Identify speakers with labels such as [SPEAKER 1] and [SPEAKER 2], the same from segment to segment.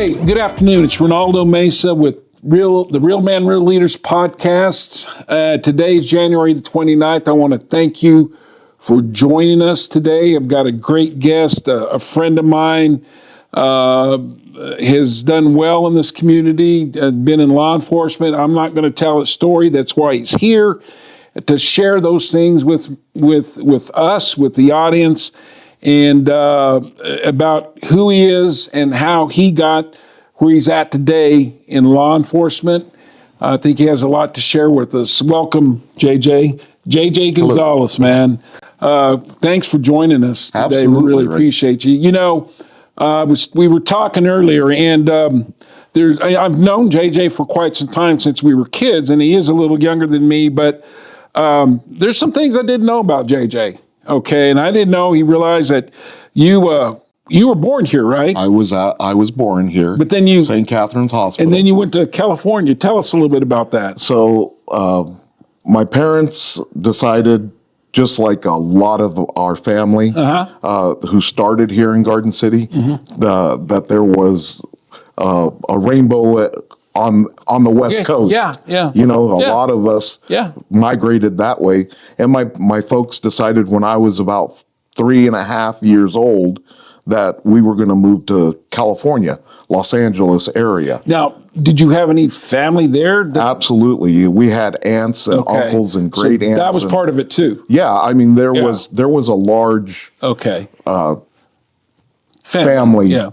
[SPEAKER 1] Hey, good afternoon. It's Ronaldo Mesa with the Real Man, Real Leaders podcasts. Today's January the 29th. I want to thank you for joining us today. I've got a great guest, a friend of mine, has done well in this community, been in law enforcement. I'm not going to tell his story. That's why he's here, to share those things with us, with the audience, and about who he is and how he got where he's at today in law enforcement. I think he has a lot to share with us. Welcome, JJ. JJ Gonzales, man. Thanks for joining us today.
[SPEAKER 2] Absolutely,
[SPEAKER 1] We really appreciate you. You know, we were talking earlier, and I've known JJ for quite some time, since we were kids, and he is a little younger than me, but there's some things I didn't know about JJ. Okay, and I didn't know he realized that you were born here, right?
[SPEAKER 2] I was born here,
[SPEAKER 1] but then
[SPEAKER 2] St. Catherine's Hospital,
[SPEAKER 1] and then you went to California. Tell us a little bit about that.
[SPEAKER 2] So my parents decided, just like a lot of our family who started here in Garden City, that there was a rainbow on the West Coast.
[SPEAKER 1] Yeah.
[SPEAKER 2] You know, a lot of us migrated that way. And my folks decided when I was about 3.5 years old that we were going to move to California, Los Angeles area.
[SPEAKER 1] Now, did you have any family there?
[SPEAKER 2] Absolutely. We had aunts and uncles and great aunts.
[SPEAKER 1] That was part of it too.
[SPEAKER 2] Yeah, I mean, there was a large family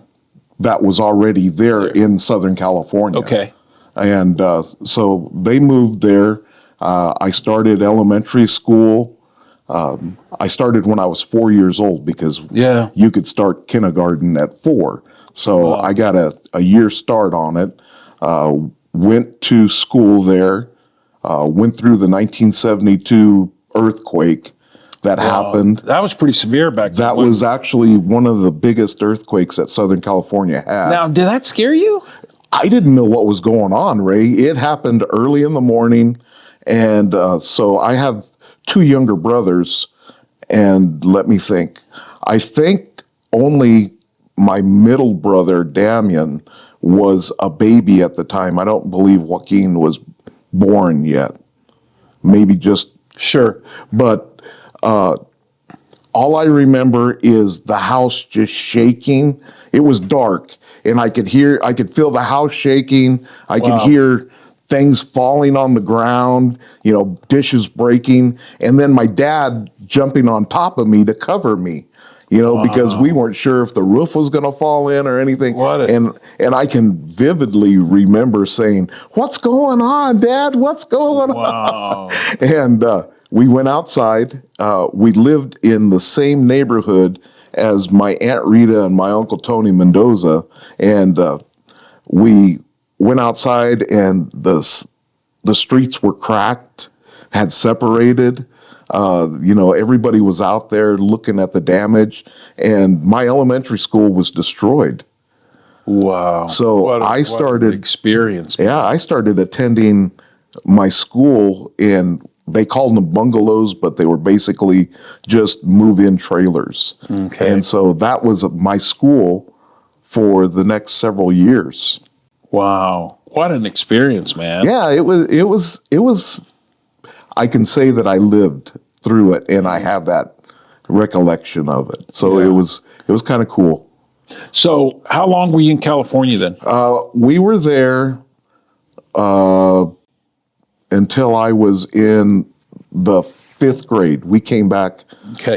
[SPEAKER 2] that was already there in Southern California.
[SPEAKER 1] Okay.
[SPEAKER 2] And so they moved there. I started elementary school. I started when I was 4 years old, because you could start kindergarten at 4. So I got a year start on it. Went to school there. Went through the 1972 earthquake that happened.
[SPEAKER 1] That was pretty severe back then.
[SPEAKER 2] That was actually one of the biggest earthquakes that Southern California had.
[SPEAKER 1] Now, did that scare you?
[SPEAKER 2] I didn't know what was going on, Ray. It happened early in the morning. And so I have 2 younger brothers. And let me think. I think only my middle brother, Damian, was a baby at the time. I don't believe Joaquin was born yet. Maybe just...
[SPEAKER 1] Sure.
[SPEAKER 2] But all I remember is the house just shaking. It was dark, and I could feel the house shaking. I could hear things falling on the ground, dishes breaking, and then my dad jumping on top of me to cover me, because we weren't sure if the roof was going to fall in or anything. And I can vividly remember saying, "What's going on, Dad? What's going on?" And we went outside. We lived in the same neighborhood as my Aunt Rita and my Uncle Tony Mendoza. And we went outside, and the streets were cracked, had separated. Everybody was out there looking at the damage. And my elementary school was destroyed.
[SPEAKER 1] Wow.
[SPEAKER 2] So
[SPEAKER 1] what an experience.
[SPEAKER 2] Yeah, I started attending my school in... They called them bungalows, but they were basically just move-in trailers. Okay. And so that was my school for the next several years.
[SPEAKER 1] Wow. What an experience, man.
[SPEAKER 2] Yeah, it was, I can say that I lived through it, and I have that recollection of it. So it was kind of cool.
[SPEAKER 1] So how long were you in California then?
[SPEAKER 2] We were there until I was in the 5th grade. We came back.
[SPEAKER 1] Okay.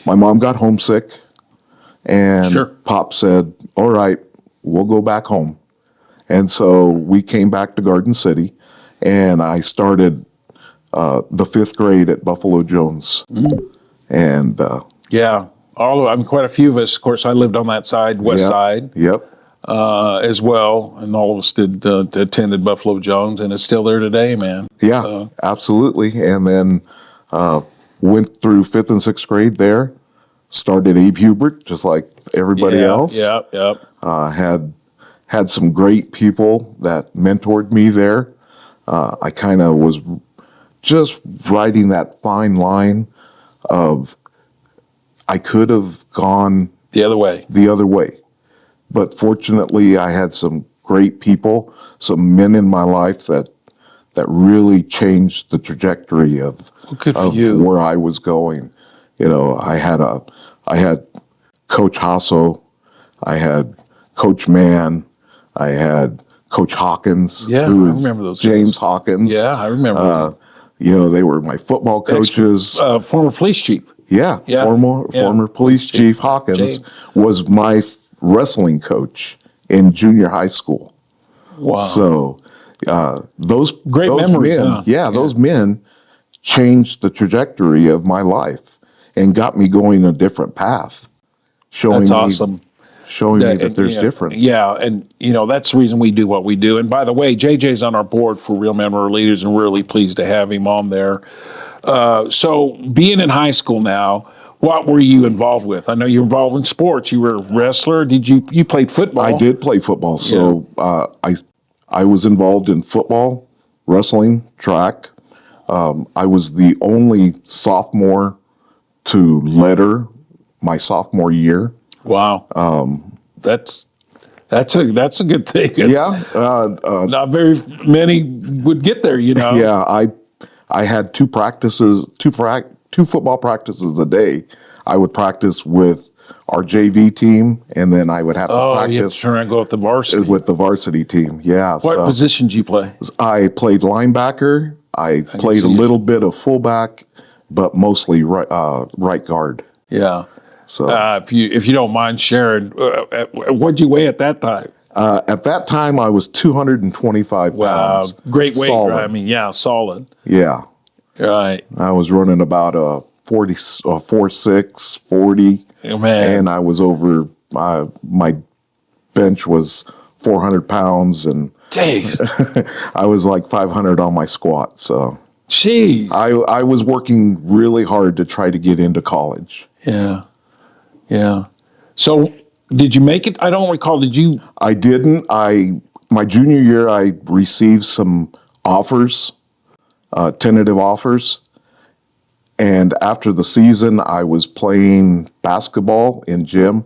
[SPEAKER 2] My mom got homesick, and Pop said, "All right, we'll go back home." And so we came back to Garden City, and I started the 5th grade at Buffalo Jones. And
[SPEAKER 1] quite a few of us. Of course, I lived on that side, west side.
[SPEAKER 2] Yep.
[SPEAKER 1] As well, and all of us attended Buffalo Jones, and it's still there today, man.
[SPEAKER 2] Yeah, absolutely. And then went through 5th and 6th grade there. Started Abe Hubert, just like everybody else. Had some great people that mentored me there. I kind of was just riding that fine line of I could have gone
[SPEAKER 1] the other way.
[SPEAKER 2] but fortunately I had some great people, some men in my life that really changed the trajectory of
[SPEAKER 1] good for you.
[SPEAKER 2] where I was going. You know, I had Coach Hasso, I had Coach Mann, I had Coach Hawkins,
[SPEAKER 1] Yeah,
[SPEAKER 2] who
[SPEAKER 1] I
[SPEAKER 2] is
[SPEAKER 1] remember those
[SPEAKER 2] James
[SPEAKER 1] guys.
[SPEAKER 2] Hawkins.
[SPEAKER 1] Yeah, I remember.
[SPEAKER 2] You know, they were my football coaches.
[SPEAKER 1] Former police chief.
[SPEAKER 2] Yeah,
[SPEAKER 1] Yeah.
[SPEAKER 2] former police chief Hawkins
[SPEAKER 1] James.
[SPEAKER 2] was my wrestling coach in junior high school.
[SPEAKER 1] Wow.
[SPEAKER 2] So those
[SPEAKER 1] Great
[SPEAKER 2] those
[SPEAKER 1] memories,
[SPEAKER 2] men,
[SPEAKER 1] huh?
[SPEAKER 2] those men changed the trajectory of my life and got me going a different path, showing
[SPEAKER 1] That's
[SPEAKER 2] me
[SPEAKER 1] awesome.
[SPEAKER 2] me that there's different.
[SPEAKER 1] Yeah, and that's the reason we do what we do. And by the way, JJ's on our board for Real Men Real Leaders, and we're really pleased to have him on there. So being in high school now, what were you involved with? I know you were involved in sports. You were a wrestler. Did you played football?
[SPEAKER 2] I did play football, so I was involved in football, wrestling, track. I was the only sophomore to letter my sophomore year.
[SPEAKER 1] Wow. That's a good thing. Not very many would get there, you know.
[SPEAKER 2] Yeah, I had two football practices a day. I would practice with our JV team, and then I would have to practice.
[SPEAKER 1] You have to turn around and go with the varsity.
[SPEAKER 2] With the varsity team. Yeah.
[SPEAKER 1] What position did you play?
[SPEAKER 2] I played linebacker. I played a little bit of fullback, but mostly right guard.
[SPEAKER 1] Yeah.
[SPEAKER 2] So
[SPEAKER 1] if you don't mind sharing, what'd you weigh at that time?
[SPEAKER 2] At that time, I was 225 pounds.
[SPEAKER 1] Great weight.
[SPEAKER 2] Solid.
[SPEAKER 1] I mean, yeah, solid.
[SPEAKER 2] Yeah.
[SPEAKER 1] Right.
[SPEAKER 2] I was running about a 4.6, 40.
[SPEAKER 1] Oh, man.
[SPEAKER 2] And I was over, my bench was 400 pounds, and
[SPEAKER 1] Jeez.
[SPEAKER 2] I was like 500 on my squat. So
[SPEAKER 1] Jeez.
[SPEAKER 2] I was working really hard to try to get into college.
[SPEAKER 1] Yeah. Yeah. So did you make it? I don't recall. Did you?
[SPEAKER 2] I didn't. My junior year, I received some offers, tentative offers. And after the season, I was playing basketball in gym,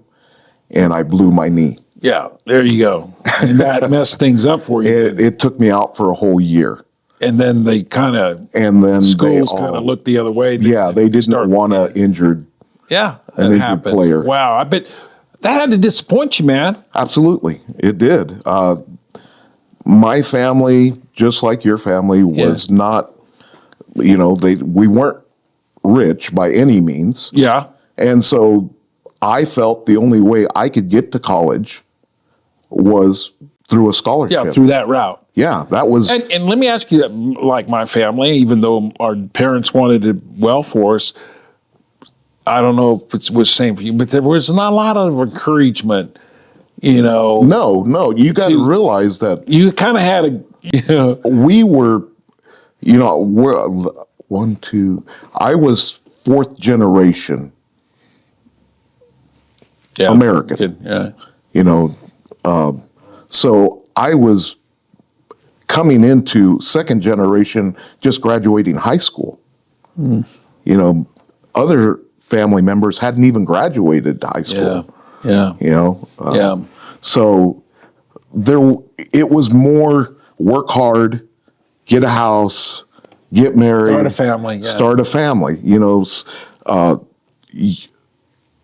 [SPEAKER 2] and I blew my knee.
[SPEAKER 1] Yeah, there you go. And that messed things up for you.
[SPEAKER 2] It took me out for a whole year.
[SPEAKER 1] And then they kind of, schools kind of looked the other way.
[SPEAKER 2] They didn't want an injured player.
[SPEAKER 1] Wow, I bet that had to disappoint you, man.
[SPEAKER 2] Absolutely, it did. My family, just like your family, was not, we weren't rich by any means.
[SPEAKER 1] Yeah.
[SPEAKER 2] And so I felt the only way I could get to college was through a scholarship.
[SPEAKER 1] Yeah, through that route.
[SPEAKER 2] Yeah, that was.
[SPEAKER 1] And let me ask you, like my family, even though our parents wanted it well for us, I don't know if it was the same for you, but there was not a lot of encouragement,
[SPEAKER 2] No, you got to realize that.
[SPEAKER 1] You kind of had
[SPEAKER 2] we were, I was fourth generation American.
[SPEAKER 1] Good, yeah.
[SPEAKER 2] So I was coming into second generation, just graduating high school. Other family members hadn't even graduated high school.
[SPEAKER 1] Yeah.
[SPEAKER 2] So it was more work hard, get a house, get married, start a family.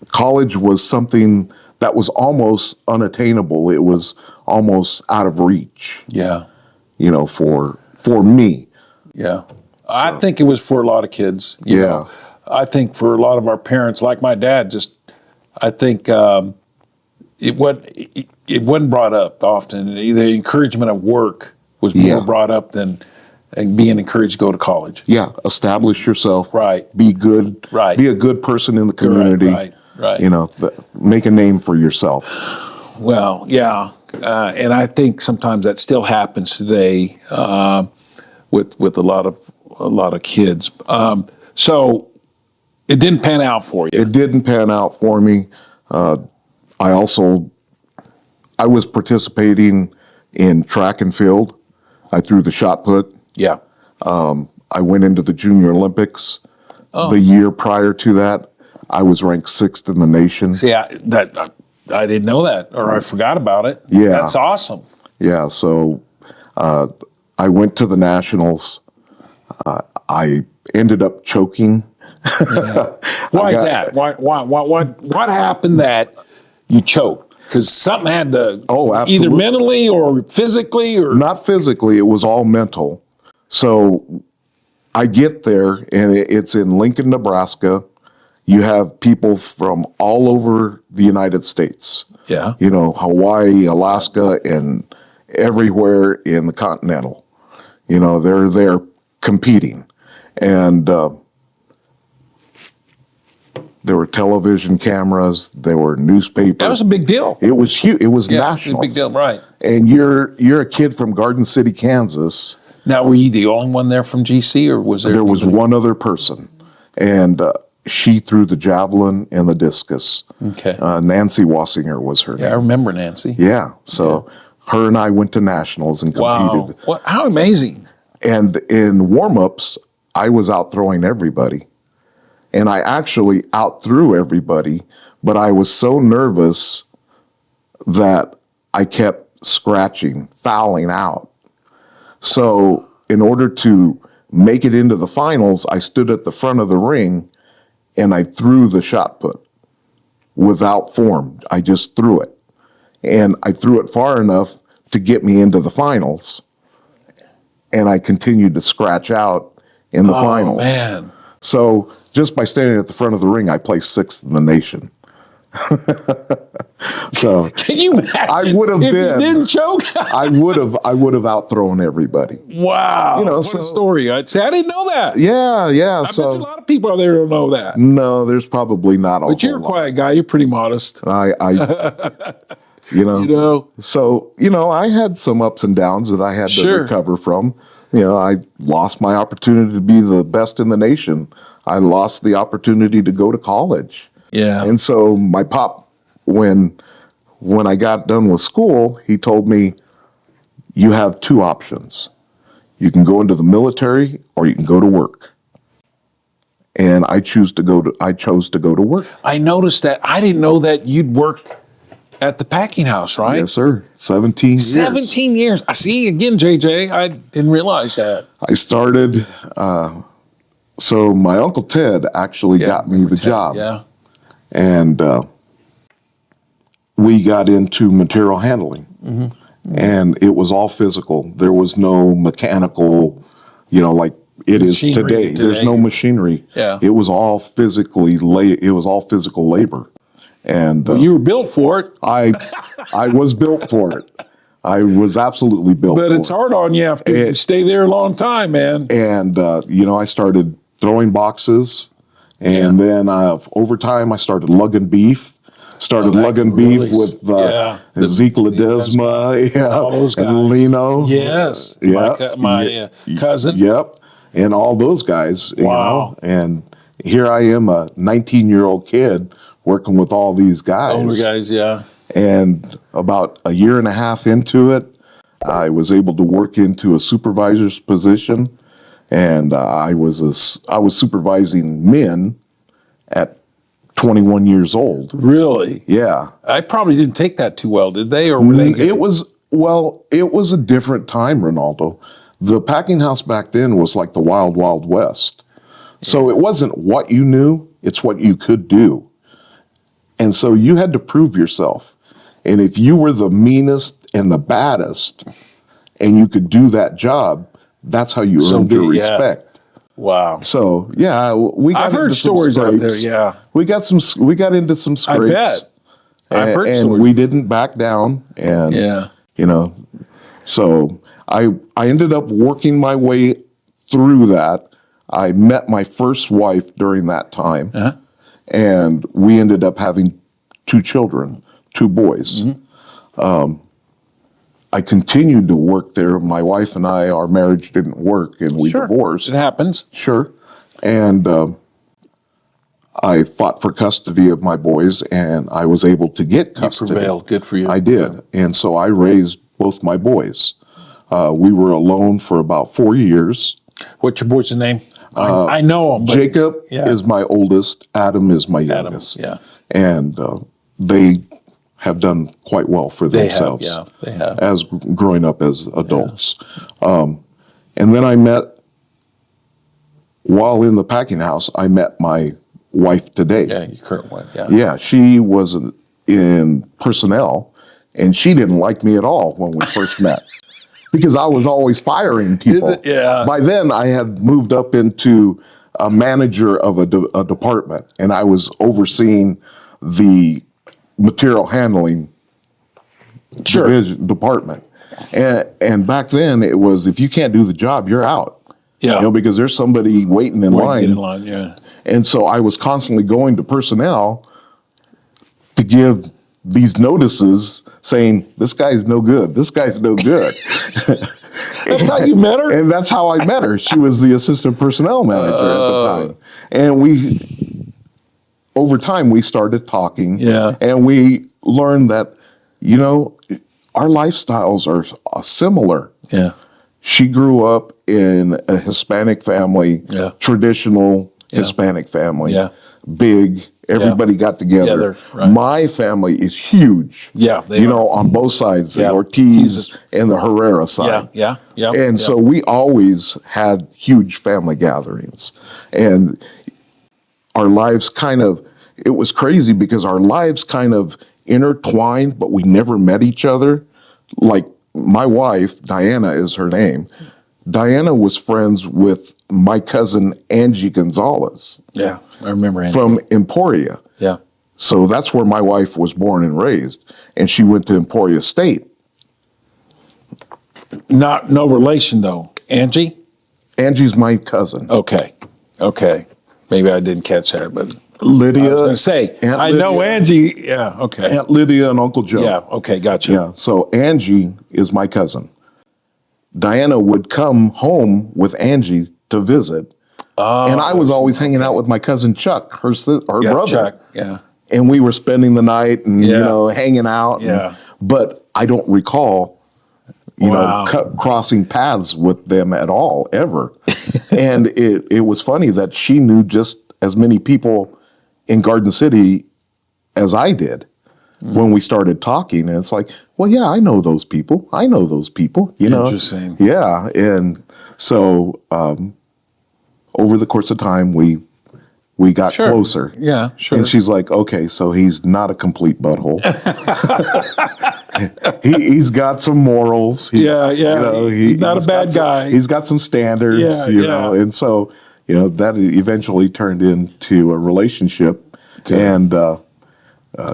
[SPEAKER 2] College was something that was almost unattainable. It was almost out of reach.
[SPEAKER 1] Yeah.
[SPEAKER 2] For me.
[SPEAKER 1] Yeah. So. I think it was for a lot of kids. You know. I think for a lot of our parents, like my dad, I think it wasn't brought up often. The encouragement of work was more brought up than being encouraged to go to college.
[SPEAKER 2] Yeah, establish yourself.
[SPEAKER 1] Right.
[SPEAKER 2] Be good.
[SPEAKER 1] Right.
[SPEAKER 2] Be a good person in the community.
[SPEAKER 1] Right.
[SPEAKER 2] Make a name for yourself.
[SPEAKER 1] Well, yeah, and I think sometimes that still happens today with a lot of kids. So it didn't pan out for you.
[SPEAKER 2] It didn't pan out for me. I was participating in track and field. I threw the shot put.
[SPEAKER 1] Yeah.
[SPEAKER 2] I went into the Junior Olympics. The year prior to that, I was ranked 6th in the nation.
[SPEAKER 1] See, I didn't know that, or I forgot about it.
[SPEAKER 2] Yeah.
[SPEAKER 1] That's awesome.
[SPEAKER 2] Yeah, so I went to the nationals. I ended up choking.
[SPEAKER 1] Why is that? What happened that you choked? Because something had to, either mentally or physically, or
[SPEAKER 2] not physically. It was all mental. So I get there, and it's in Lincoln, Nebraska. You have people from all over the United States.
[SPEAKER 1] Yeah.
[SPEAKER 2] You know, Hawaii, Alaska, and everywhere in the continental. You know, they're there competing. And there were television cameras, there were newspapers.
[SPEAKER 1] That was a big deal.
[SPEAKER 2] It was huge. It was national.
[SPEAKER 1] It was a big deal, right.
[SPEAKER 2] And you're a kid from Garden City, Kansas.
[SPEAKER 1] Now, were you the only one there from GC, or was there?
[SPEAKER 2] There was one other person, and she threw the javelin and the discus.
[SPEAKER 1] Okay.
[SPEAKER 2] Nancy Wassinger was her name.
[SPEAKER 1] I remember Nancy.
[SPEAKER 2] Yeah. So her and I went to nationals and competed.
[SPEAKER 1] Wow. How amazing.
[SPEAKER 2] And in warm-ups, I was out throwing everybody. And I actually outthrew everybody, but I was so nervous that I kept scratching, fouling out. So in order to make it into the finals, I stood at the front of the ring and I threw the shot put without form. I just threw it. And I threw it far enough to get me into the finals. And I continued to scratch out in the finals.
[SPEAKER 1] Man.
[SPEAKER 2] So just by standing at the front of the ring, I placed 6th in the nation. So
[SPEAKER 1] can you imagine?
[SPEAKER 2] I would have
[SPEAKER 1] if
[SPEAKER 2] been.
[SPEAKER 1] You didn't choke.
[SPEAKER 2] I would have outthrown everybody.
[SPEAKER 1] Wow!
[SPEAKER 2] You know,
[SPEAKER 1] what a story! I didn't know that.
[SPEAKER 2] Yeah.
[SPEAKER 1] I bet you a lot of people out there don't know that.
[SPEAKER 2] No, there's probably not.
[SPEAKER 1] But you're a quiet guy. You're pretty modest.
[SPEAKER 2] You know. So I had some ups and downs that I had to recover from. You know, I lost my opportunity to be the best in the nation. I lost the opportunity to go to college.
[SPEAKER 1] Yeah.
[SPEAKER 2] And so my pop, when I got done with school, he told me, you have 2 options. You can go into the military or you can go to work. And I chose to go to work.
[SPEAKER 1] I noticed that. I didn't know that you'd work at the packing house, right?
[SPEAKER 2] Yes, sir. 17 years.
[SPEAKER 1] 17 years. I see again, JJ. I didn't realize that.
[SPEAKER 2] I started, so my Uncle Ted actually got me the job.
[SPEAKER 1] Yeah.
[SPEAKER 2] And we got into material handling. Mm-hmm. And it was all physical. There was no mechanical, like it is today. There's no machinery.
[SPEAKER 1] Yeah.
[SPEAKER 2] It was all physical labor. And
[SPEAKER 1] you were built for it.
[SPEAKER 2] I was built for it. I was absolutely built for it.
[SPEAKER 1] But it's hard on you after you stay there a long time, man.
[SPEAKER 2] And, I started throwing boxes. And then over time, I started lugging beef. Lugging beef with Zeke Ledesma,
[SPEAKER 1] all those guys.
[SPEAKER 2] And Lino.
[SPEAKER 1] Yes.
[SPEAKER 2] Yeah.
[SPEAKER 1] My cousin.
[SPEAKER 2] Yep. And all those guys.
[SPEAKER 1] Wow.
[SPEAKER 2] And here I am, a 19-year-old kid working with all these guys.
[SPEAKER 1] Older guys, yeah.
[SPEAKER 2] And about a year and a half into it, I was able to work into a supervisor's position. And I was supervising men at 21 years old.
[SPEAKER 1] Really?
[SPEAKER 2] Yeah.
[SPEAKER 1] I probably didn't take that too well, did they? Or were they?
[SPEAKER 2] It was a different time, Ronaldo. The packing house back then was like the wild, wild west. So it wasn't what you knew, it's what you could do. And so you had to prove yourself. And if you were the meanest and the baddest and you could do that job, that's how you earned your respect.
[SPEAKER 1] Wow.
[SPEAKER 2] So we got.
[SPEAKER 1] I've heard stories out there. Yeah,
[SPEAKER 2] we got into some scrapes.
[SPEAKER 1] I bet. I've heard stories.
[SPEAKER 2] And we didn't back down. And so I ended up working my way through that. I met my first wife during that time, and we ended up having 2 children, 2 boys. Mm-hmm. I continued to work there. My wife and I, our marriage didn't work, and we divorced.
[SPEAKER 1] It happens.
[SPEAKER 2] Sure. And I fought for custody of my boys, and I was able to get custody.
[SPEAKER 1] You prevailed. Good for you.
[SPEAKER 2] I did. Yeah. And so I raised both my boys. We were alone for about 4 years.
[SPEAKER 1] What's your boy's name? I know him.
[SPEAKER 2] Jacob is my oldest. Adam is my youngest.
[SPEAKER 1] Yeah.
[SPEAKER 2] And they have done quite well for themselves.
[SPEAKER 1] They have.
[SPEAKER 2] As growing up as adults. And then I met, while in the packing house, I met my wife today.
[SPEAKER 1] Yeah, your current wife, yeah.
[SPEAKER 2] Yeah, she was in personnel, and she didn't like me at all when we first met because I was always firing people.
[SPEAKER 1] Yeah.
[SPEAKER 2] By then, I had moved up into a manager of a department, and I was overseeing the material handling department. And back then, it was, if you can't do the job, you're out.
[SPEAKER 1] Yeah.
[SPEAKER 2] You know, because there's somebody waiting in line.
[SPEAKER 1] Yeah.
[SPEAKER 2] And so I was constantly going to personnel to give these notices saying, this guy's no good. This guy's no good.
[SPEAKER 1] That's how you met her?
[SPEAKER 2] And that's how I met her. She was the assistant personnel manager at the time. And over time, we started talking.
[SPEAKER 1] Yeah.
[SPEAKER 2] And we learned that, you know, our lifestyles are similar.
[SPEAKER 1] Yeah.
[SPEAKER 2] She grew up in a Hispanic family, traditional Hispanic family, big. Everybody got together.
[SPEAKER 1] Right.
[SPEAKER 2] My family is huge.
[SPEAKER 1] Yeah,
[SPEAKER 2] on both sides, the Ortiz and the Herrera side.
[SPEAKER 1] Yeah.
[SPEAKER 2] And so we always had huge family gatherings. And our lives it was crazy because our lives kind of intertwined, but we never met each other. Like, my wife, Diana is her name. Diana was friends with my cousin, Angie Gonzales.
[SPEAKER 1] Yeah, I remember Angie.
[SPEAKER 2] From Emporia.
[SPEAKER 1] Yeah.
[SPEAKER 2] So that's where my wife was born and raised. And she went to Emporia State.
[SPEAKER 1] No relation, though. Angie?
[SPEAKER 2] Angie's my cousin.
[SPEAKER 1] Okay. Maybe I didn't catch that, but
[SPEAKER 2] Lydia.
[SPEAKER 1] I was going to say, I know Angie. Yeah, okay.
[SPEAKER 2] Aunt Lydia and Uncle Joe.
[SPEAKER 1] Yeah, okay, gotcha.
[SPEAKER 2] Yeah, so Angie is my cousin. Diana would come home with Angie to visit. And I was always hanging out with my cousin Chuck, her brother.
[SPEAKER 1] Chuck, yeah.
[SPEAKER 2] And we were spending the night and, hanging out.
[SPEAKER 1] Yeah.
[SPEAKER 2] But I don't recall, crossing paths with them at all, ever. And it was funny that she knew just as many people in Garden City as I did when we started talking. And it's like, well, yeah, I know those people.
[SPEAKER 1] Interesting.
[SPEAKER 2] Yeah. And so over the course of time, we got closer.
[SPEAKER 1] Yeah, sure.
[SPEAKER 2] And she's like, okay, so he's not a complete butthole. He's got some morals. He's
[SPEAKER 1] not a bad guy.
[SPEAKER 2] He's got some standards, you know. And so, that eventually turned into a relationship. Okay. And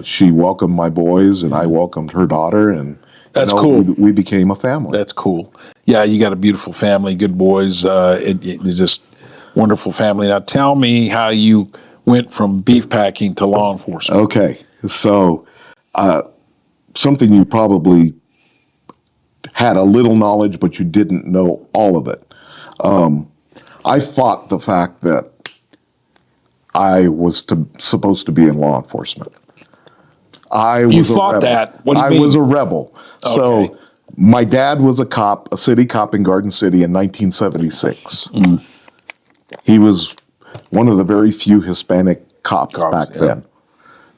[SPEAKER 2] she welcomed my boys and I welcomed her daughter. And
[SPEAKER 1] that's cool.
[SPEAKER 2] We became a family.
[SPEAKER 1] That's cool. Yeah, you got a beautiful family, good boys. It's just wonderful family. Now tell me how you went from beef packing to law enforcement.
[SPEAKER 2] Okay. So something you probably had a little knowledge, but you didn't know all of it. I fought the fact that I was supposed to be in law enforcement.
[SPEAKER 1] You fought that? What do you mean?
[SPEAKER 2] I was a rebel. Okay. So my dad was a city cop in Garden City in 1976. Mm. He was one of the very few Hispanic cops back then.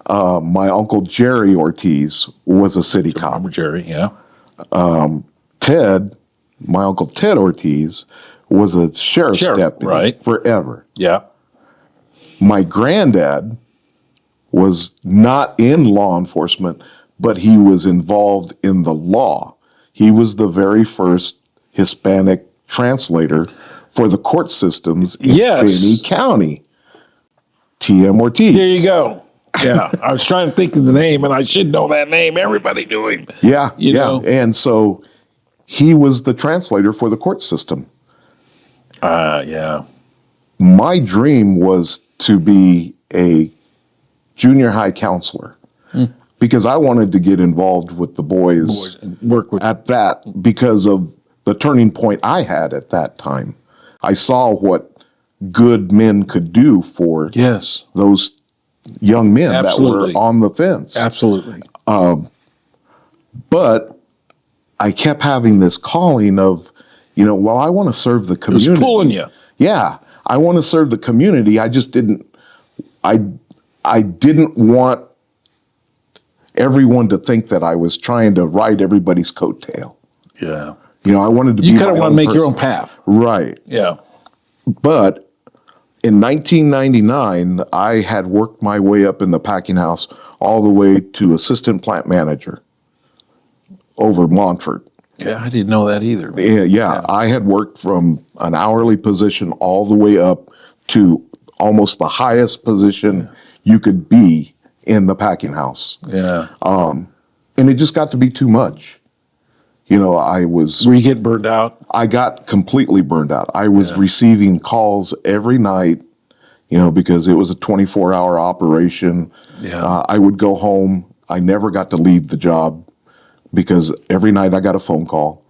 [SPEAKER 2] My uncle Jerry Ortiz was a city cop.
[SPEAKER 1] Remember Jerry, yeah.
[SPEAKER 2] My uncle Ted Ortiz was a sheriff's deputy forever.
[SPEAKER 1] Yeah.
[SPEAKER 2] My granddad was not in law enforcement, but he was involved in the law. He was the very first Hispanic translator for the court systems in Benny County. T.M. Ortiz.
[SPEAKER 1] There you go. Yeah, I was trying to think of the name, and I should know that name. Everybody knew him.
[SPEAKER 2] Yeah, you know? And so he was the translator for the court system.
[SPEAKER 1] Yeah.
[SPEAKER 2] My dream was to be a junior high counselor because I wanted to get involved with the boys
[SPEAKER 1] and work with
[SPEAKER 2] at that because of the turning point I had at that time. I saw what good men could do for those young men that were on the fence.
[SPEAKER 1] Absolutely.
[SPEAKER 2] But I kept having this calling of, well, I want to serve the community.
[SPEAKER 1] It was pulling you.
[SPEAKER 2] Yeah. I want to serve the community. I just didn't, I didn't want everyone to think that I was trying to ride everybody's coattail.
[SPEAKER 1] Yeah.
[SPEAKER 2] I wanted to
[SPEAKER 1] You
[SPEAKER 2] be
[SPEAKER 1] kind of
[SPEAKER 2] my
[SPEAKER 1] want to
[SPEAKER 2] own
[SPEAKER 1] make your
[SPEAKER 2] person.
[SPEAKER 1] own path.
[SPEAKER 2] Right.
[SPEAKER 1] Yeah.
[SPEAKER 2] But in 1999, I had worked my way up in the packing house all the way to assistant plant manager over Montfort.
[SPEAKER 1] Yeah, I didn't know that either.
[SPEAKER 2] Yeah, I had worked from an hourly position all the way up to almost the highest position you could be in the packing house.
[SPEAKER 1] Yeah.
[SPEAKER 2] And it just got to be too much.
[SPEAKER 1] Were you getting burned out?
[SPEAKER 2] I got completely burned out. I was receiving calls every night, because it was a 24-hour operation.
[SPEAKER 1] Yeah.
[SPEAKER 2] I would go home. I never got to leave the job because every night I got a phone call.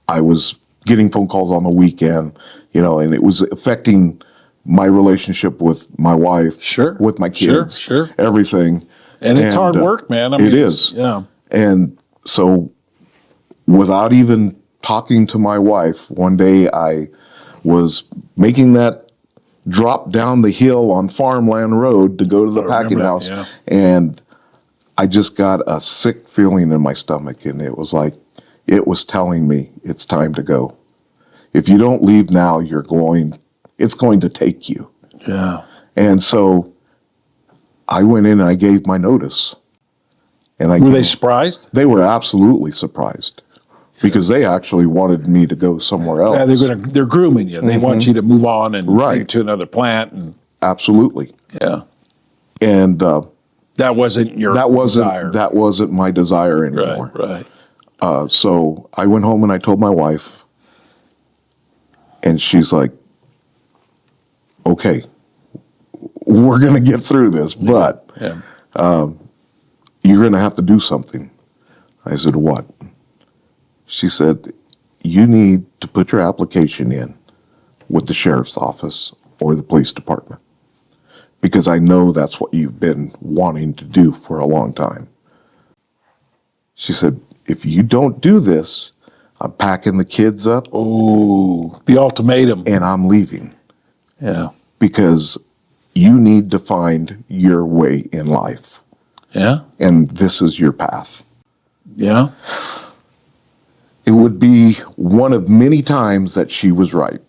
[SPEAKER 2] I was getting phone calls on the weekend, and it was affecting my relationship with my wife,
[SPEAKER 1] Sure.
[SPEAKER 2] with my kids,
[SPEAKER 1] Sure.
[SPEAKER 2] everything.
[SPEAKER 1] And it's hard work, man. I mean,
[SPEAKER 2] it is.
[SPEAKER 1] Yeah.
[SPEAKER 2] And so without even talking to my wife, one day I was making that drop down the hill on Farmland Road to go to the packing house.
[SPEAKER 1] Yeah.
[SPEAKER 2] And I just got a sick feeling in my stomach. And it was like, it was telling me it's time to go. If you don't leave now, it's going to take you.
[SPEAKER 1] Yeah.
[SPEAKER 2] And so I went in and I gave my notice. And
[SPEAKER 1] Were they surprised?
[SPEAKER 2] They were absolutely surprised because they actually wanted me to go somewhere else.
[SPEAKER 1] Yeah, they're grooming you. They want you to move on and to another plant. And
[SPEAKER 2] absolutely.
[SPEAKER 1] Yeah.
[SPEAKER 2] And
[SPEAKER 1] that wasn't your desire.
[SPEAKER 2] That wasn't my desire anymore.
[SPEAKER 1] Right.
[SPEAKER 2] So I went home and I told my wife, and she's like, "Okay, we're going to get through this, but you're going to have to do something." I said, "What?" She said, "You need to put your application in with the sheriff's office or the police department, because I know that's what you've been wanting to do for a long time." She said, "If you don't do this, I'm packing the kids up."
[SPEAKER 1] Oh, the ultimatum.
[SPEAKER 2] And I'm leaving.
[SPEAKER 1] Yeah.
[SPEAKER 2] Because you need to find your way in life.
[SPEAKER 1] Yeah.
[SPEAKER 2] And this is your path.
[SPEAKER 1] Yeah.
[SPEAKER 2] It would be one of many times that she was right.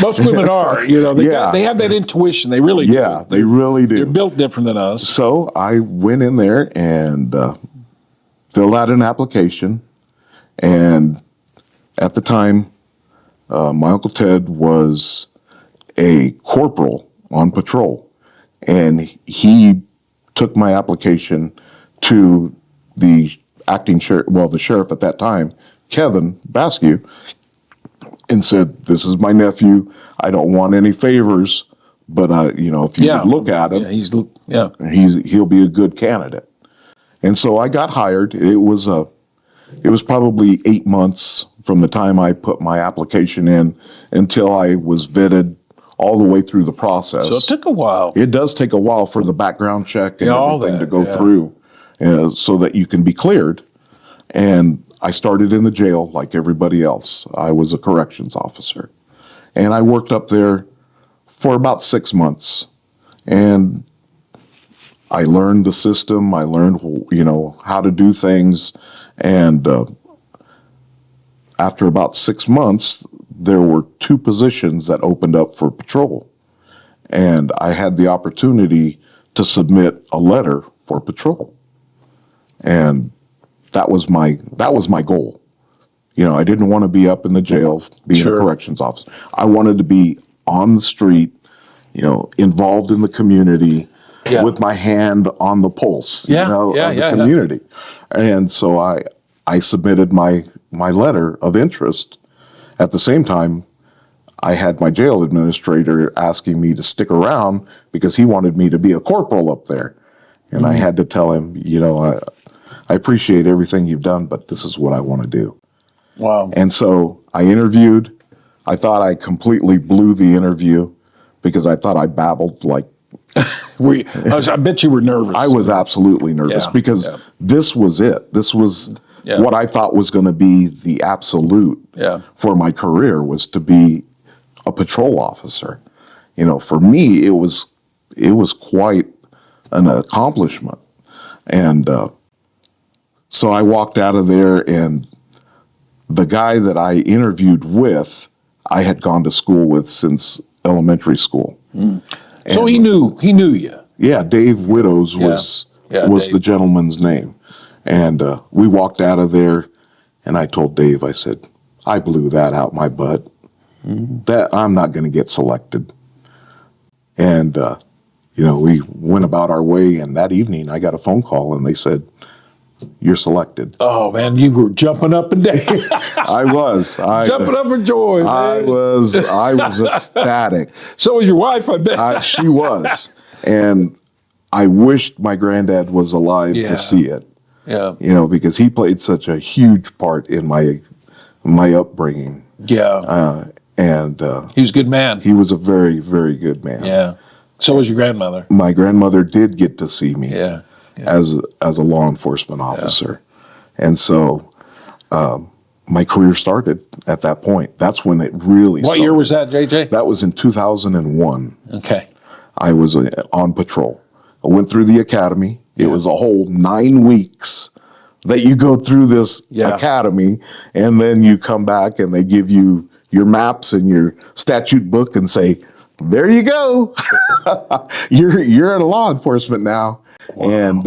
[SPEAKER 1] Most women are, they have that intuition. They really do.
[SPEAKER 2] Yeah, they really do.
[SPEAKER 1] They're built different than us.
[SPEAKER 2] So I went in there and filled out an application. And at the time, my Uncle Ted was a corporal on patrol. And he took my application to the acting sheriff, the sheriff at that time, Kevin Baskew, and said, "This is my nephew. I don't want any favors, but if you look at him, he'll be a good candidate." And so I got hired. It was probably 8 months from the time I put my application in until I was vetted all the way through the process.
[SPEAKER 1] So it took a while.
[SPEAKER 2] It does take a while for the background check and everything to go through so that you can be cleared. And I started in the jail like everybody else. I was a corrections officer. And I worked up there for about 6 months. And I learned the system. I learned, how to do things. And after about 6 months, there were 2 positions that opened up for patrol. And I had the opportunity to submit a letter for patrol. And that was my goal. I didn't want to be up in the jail being a corrections officer. I wanted to be on the street, involved in the community with my hand on the pulse of the community. And so I submitted my letter of interest. At the same time, I had my jail administrator asking me to stick around because he wanted me to be a corporal up there. And I had to tell him, I appreciate everything you've done, but this is what I want to do.
[SPEAKER 1] Wow.
[SPEAKER 2] And so I interviewed. I thought I completely blew the interview because I thought I babbled like.
[SPEAKER 1] I bet you were nervous.
[SPEAKER 2] I was absolutely nervous because this was it. This was what I thought was going to be the absolute for my career, was to be a patrol officer. For me, it was quite an accomplishment. And so I walked out of there, and the guy that I interviewed with, I had gone to school with since elementary school.
[SPEAKER 1] So he knew you.
[SPEAKER 2] Yeah, Dave Widows was
[SPEAKER 1] Dave.
[SPEAKER 2] the gentleman's name. And we walked out of there, and I told Dave, I said, I blew that out my butt. That I'm not going to get selected. And, we went about our way, and that evening I got a phone call, and they said, you're selected.
[SPEAKER 1] Oh, man, you were jumping up and down.
[SPEAKER 2] I was.
[SPEAKER 1] Jumping up for joy, man.
[SPEAKER 2] I was ecstatic.
[SPEAKER 1] So was your wife, I bet.
[SPEAKER 2] She was. And I wished my granddad was alive to see it.
[SPEAKER 1] Yeah.
[SPEAKER 2] Because he played such a huge part in my upbringing.
[SPEAKER 1] Yeah.
[SPEAKER 2] And
[SPEAKER 1] he was a good man.
[SPEAKER 2] He was a very, very good man.
[SPEAKER 1] Yeah. So was your grandmother.
[SPEAKER 2] My grandmother did get to see me.
[SPEAKER 1] Yeah.
[SPEAKER 2] As a law enforcement officer. And so my career started at that point. That's when it really started.
[SPEAKER 1] What year was that, JJ?
[SPEAKER 2] That was in 2001.
[SPEAKER 1] Okay.
[SPEAKER 2] I was on patrol. I went through the academy. It was a whole 9 weeks that you go through this academy, and then you come back and they give you your maps and your statute book and say, there you go. You're in law enforcement now. Wow. And,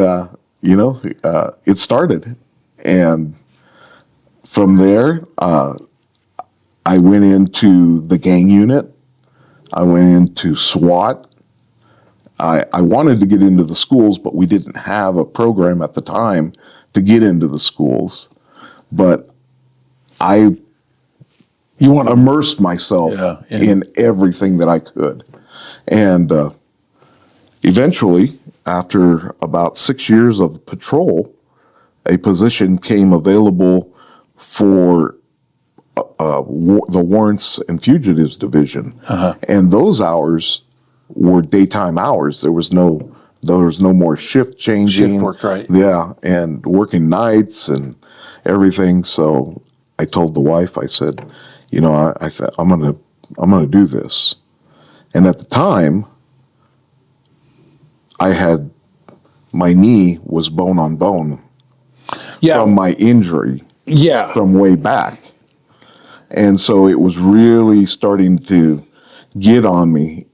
[SPEAKER 2] it started. And from there, I went into the gang unit. I went into SWAT. I wanted to get into the schools, but we didn't have a program at the time to get into the schools. But I immersed myself in everything that I could. And eventually, after about 6 years of patrol, a position came available for the Warrants and Fugitives Division. And those hours were daytime hours. There was no more shift changing.
[SPEAKER 1] Shift work, right.
[SPEAKER 2] Yeah, and working nights and everything. So I told the wife, I said, I thought I'm gonna do this. And at the time, my knee was bone on bone from my injury from way back. And so it was really starting to get on me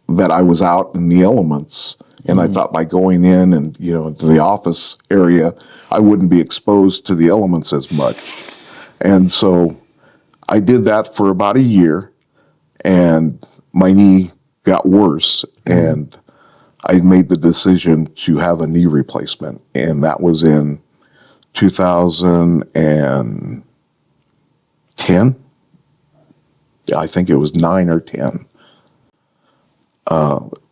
[SPEAKER 2] that I was out in the elements. And I thought by going in and, into the office area, I wouldn't be exposed to the elements as much. And so I did that for about a year, and my knee got worse, and I made the decision to have a knee replacement. And that was in 2010. I think it was 9 or 10.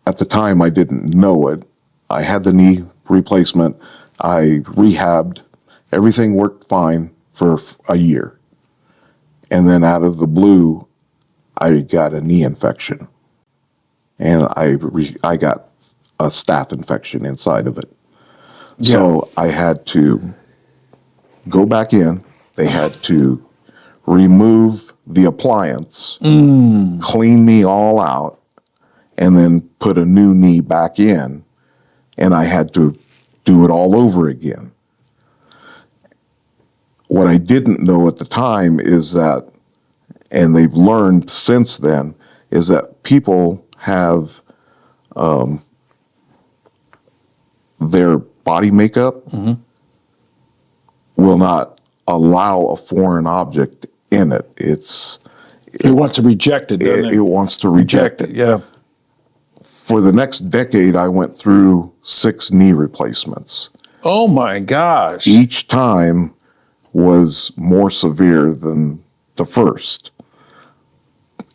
[SPEAKER 2] At the time, I didn't know it. I had the knee replacement. I rehabbed. Everything worked fine for a year. And then out of the blue, I got a knee infection. And I got a staph infection inside of it. Yeah. So I had to go back in. They had to remove the appliance, clean me all out, and then put a new knee back in, and I had to do it all over again. What I didn't know at the time is that, and they've learned since then, is that people have their body makeup will not allow a foreign object in it. It
[SPEAKER 1] wants to reject it, doesn't it?
[SPEAKER 2] It wants to reject it.
[SPEAKER 1] Yeah.
[SPEAKER 2] For the next decade, I went through 6 knee replacements.
[SPEAKER 1] Oh my gosh.
[SPEAKER 2] Each time was more severe than the first.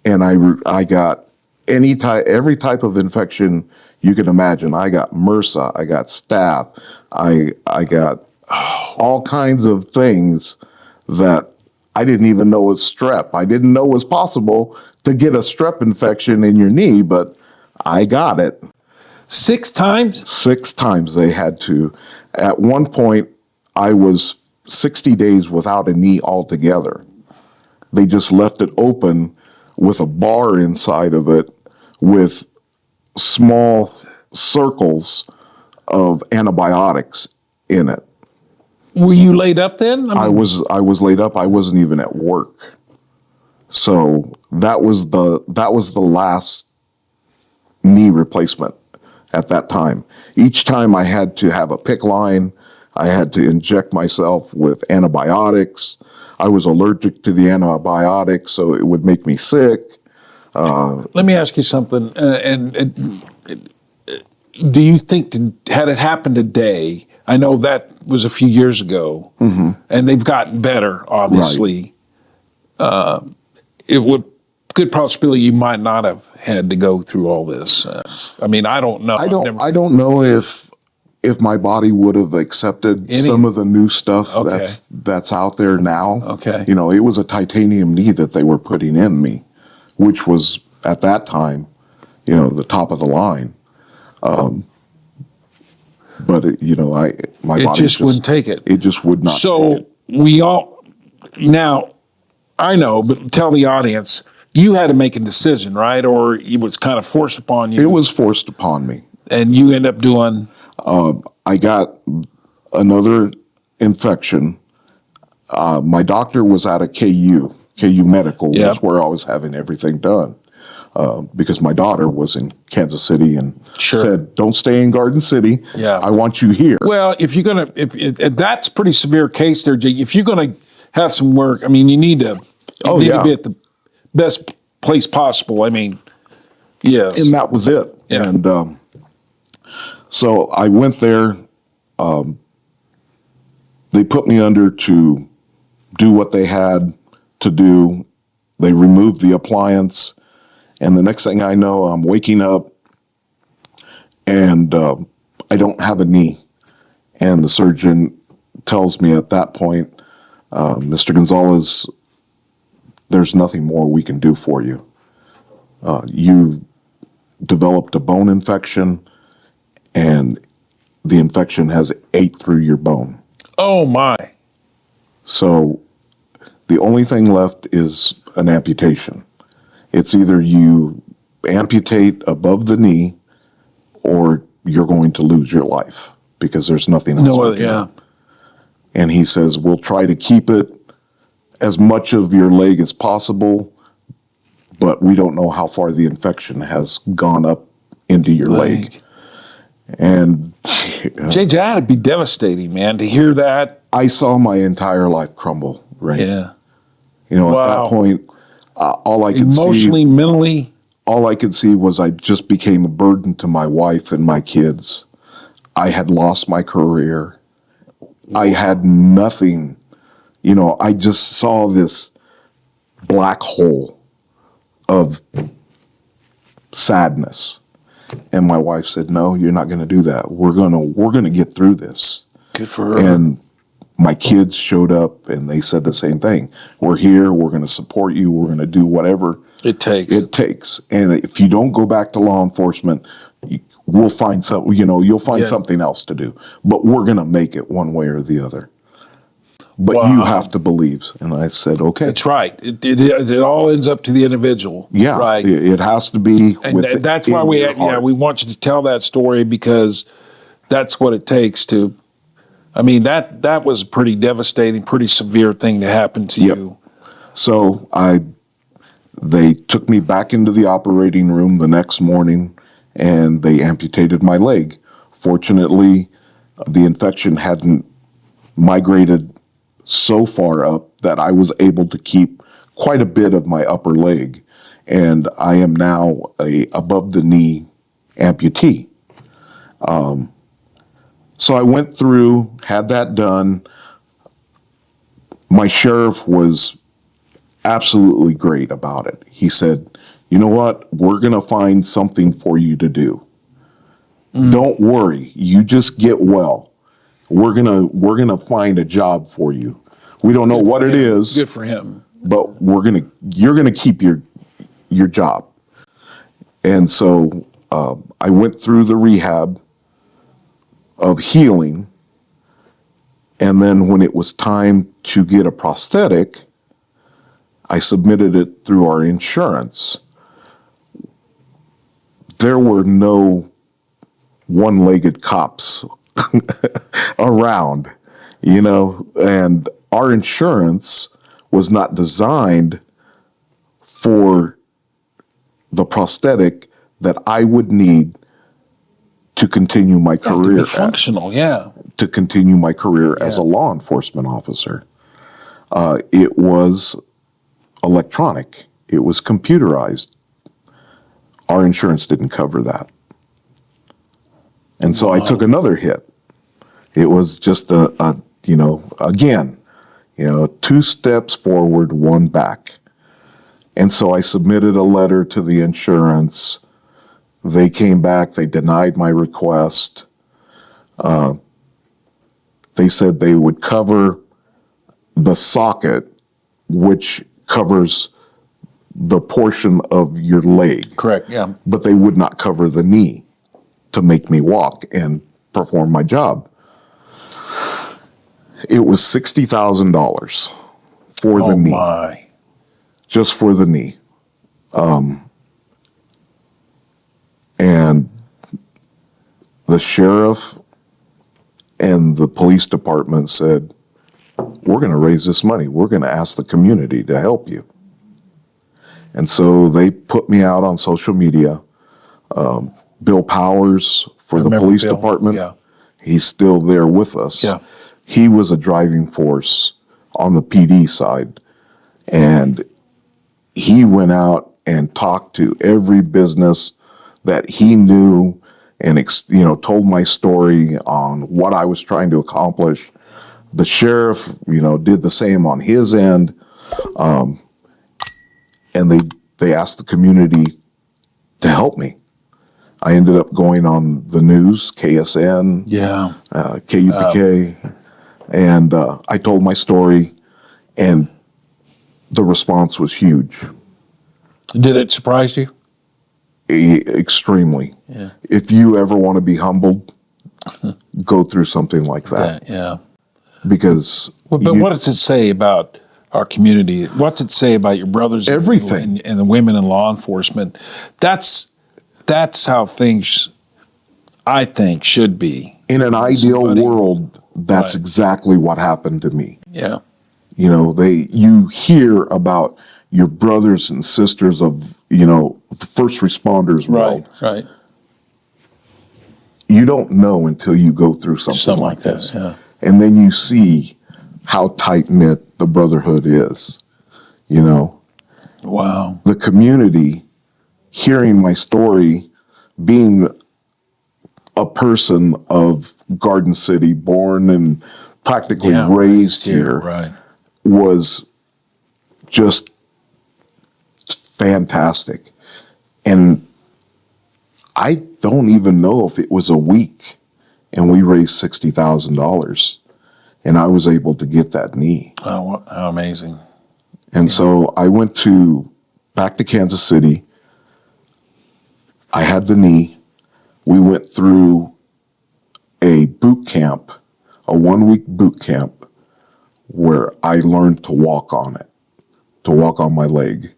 [SPEAKER 2] And I got every type of infection you can imagine. I got MRSA, I got staph, I got all kinds of things that I didn't even know was strep. I didn't know it was possible to get a strep infection in your knee, but I got it.
[SPEAKER 1] 6 times?
[SPEAKER 2] 6 times they had to. At one point, I was 60 days without a knee altogether. They just left it open with a bar inside of it with small circles of antibiotics in it.
[SPEAKER 1] Were you laid up then?
[SPEAKER 2] I was laid up. I wasn't even at work. So that was the last knee replacement at that time. Each time I had to have a PICC line, I had to inject myself with antibiotics. I was allergic to the antibiotics, so it would make me sick.
[SPEAKER 1] Let me ask you something. Do you think, had it happened today, I know that was a few years ago, and they've gotten better, obviously.
[SPEAKER 2] Right.
[SPEAKER 1] It would, good possibility you might not have had to go through all this. I mean, I don't know.
[SPEAKER 2] I don't know if my body would have accepted some of the new stuff that's out there now.
[SPEAKER 1] Okay.
[SPEAKER 2] You know, it was a titanium knee that they were putting in me, which was at that time, you know, the top of the line. But my body
[SPEAKER 1] just wouldn't take it.
[SPEAKER 2] It just would not.
[SPEAKER 1] So we all now, I know, but tell the audience, you had to make a decision, right? Or it was kind of forced upon you.
[SPEAKER 2] It was forced upon me,
[SPEAKER 1] and you end up doing.
[SPEAKER 2] I got another infection. My doctor was out of KU Medical, was where I was having everything done. Because my daughter was in Kansas City and said, "Don't stay in Garden City.
[SPEAKER 1] Yeah.
[SPEAKER 2] I want you here."
[SPEAKER 1] Well, if you're gonna, if that's a pretty severe case there, Jay. If you're gonna have some work, I mean, you need to be at the best place possible. I mean, yes.
[SPEAKER 2] And that was it.
[SPEAKER 1] Yeah.
[SPEAKER 2] And so I went there. They put me under to do what they had to do. They removed the appliance. And the next thing I know, I'm waking up and I don't have a knee. And the surgeon tells me at that point, "Mr. Gonzales, there's nothing more we can do for you. You developed a bone infection and the infection has ate through your bone."
[SPEAKER 1] Oh, my.
[SPEAKER 2] So the only thing left is an amputation. It's either you amputate above the knee or you're going to lose your life because there's nothing else we can do. And he says, "We'll try to keep it as much of your leg as possible, but we don't know how far the infection has gone up into your leg." And
[SPEAKER 1] JJ, that'd be devastating, man, to hear that.
[SPEAKER 2] I saw my entire life crumble, right?
[SPEAKER 1] Yeah.
[SPEAKER 2] You know, at that point, all I could
[SPEAKER 1] emotionally, mentally,
[SPEAKER 2] all I could see was I just became a burden to my wife and my kids. I had lost my career. I had nothing. You know, I just saw this black hole of sadness. And my wife said, "No, you're not going to do that. We're going to get through this."
[SPEAKER 1] Good for her.
[SPEAKER 2] And my kids showed up and they said the same thing. "We're here. We're going to support you. We're going to do whatever
[SPEAKER 1] it takes.
[SPEAKER 2] And if you don't go back to law enforcement, we'll find some, you'll find something else to do, but we're going to make it one way or the other. But you have to believe." And I said, "Okay."
[SPEAKER 1] That's right. It all ends up to the individual.
[SPEAKER 2] Yeah.
[SPEAKER 1] Right.
[SPEAKER 2] It has to be.
[SPEAKER 1] And that's why we want you to tell that story, because that's what it takes to, I mean, that was a pretty devastating, pretty severe thing to happen to you.
[SPEAKER 2] So they took me back into the operating room the next morning and they amputated my leg. Fortunately, the infection hadn't migrated so far up that I was able to keep quite a bit of my upper leg. And I am now a above the knee amputee. So I went through, had that done. My sheriff was absolutely great about it. He said, "You know what? We're going to find something for you to do. Don't worry. You just get well. We're going to find a job for you. We don't know what it is.
[SPEAKER 1] Good for him.
[SPEAKER 2] But you're going to keep your job." And so I went through the rehab of healing. And then when it was time to get a prosthetic, I submitted it through our insurance. There were no one-legged cops around, and our insurance was not designed for the prosthetic that I would need to continue my career.
[SPEAKER 1] To be functional,
[SPEAKER 2] to continue my career as a law enforcement officer. It was electronic. It was computerized. Our insurance didn't cover that. And so I took another hit. It was just again, 2 steps forward, 1 back. And so I submitted a letter to the insurance. They came back, they denied my request. They said they would cover the socket, which covers the portion of your leg.
[SPEAKER 1] correct. Yeah,
[SPEAKER 2] But they would not cover the knee to make me walk and perform my job. It was $60,000 for the knee,
[SPEAKER 1] my.
[SPEAKER 2] just for the knee. And the sheriff and the police department said, we're going to raise this money. We're going to ask the community to help you. And so they put me out on social media. Bill Powers for the police
[SPEAKER 1] Bill.
[SPEAKER 2] department,
[SPEAKER 1] Yeah.
[SPEAKER 2] he's still there with us.
[SPEAKER 1] Yeah.
[SPEAKER 2] He was a driving force on the PD side. And he went out and talked to every business that he knew and told my story on what I was trying to accomplish. The sheriff, did the same on his end. And they asked the community to help me. I ended up going on the news, KSN, KUPK, and I told my story, and the response was huge.
[SPEAKER 1] Did it surprise you?
[SPEAKER 2] Extremely.
[SPEAKER 1] Yeah.
[SPEAKER 2] If you ever want to be humbled, go through something like that.
[SPEAKER 1] Yeah.
[SPEAKER 2] Because
[SPEAKER 1] But what does it say about our community? What's it say about your brothers?
[SPEAKER 2] Everything.
[SPEAKER 1] And the women in law enforcement? That's how things, I think, should be.
[SPEAKER 2] in an ideal world, that's exactly what happened to me.
[SPEAKER 1] Yeah.
[SPEAKER 2] You hear about your brothers and sisters of, the first responders world.
[SPEAKER 1] Right.
[SPEAKER 2] You don't know until you go through something like this.
[SPEAKER 1] That, yeah.
[SPEAKER 2] And then you see how tight-knit the brotherhood is,
[SPEAKER 1] Wow.
[SPEAKER 2] The community, hearing my story, being a person of Garden City, born and practically raised here,
[SPEAKER 1] Right.
[SPEAKER 2] was just fantastic. And I don't even know if it was a week and we raised $60,000 and I was able to get that knee.
[SPEAKER 1] Oh, how amazing.
[SPEAKER 2] And so I went back to Kansas City. I had the knee. We went through a boot camp, a 1-week boot camp where I learned to walk on it, to walk on my leg.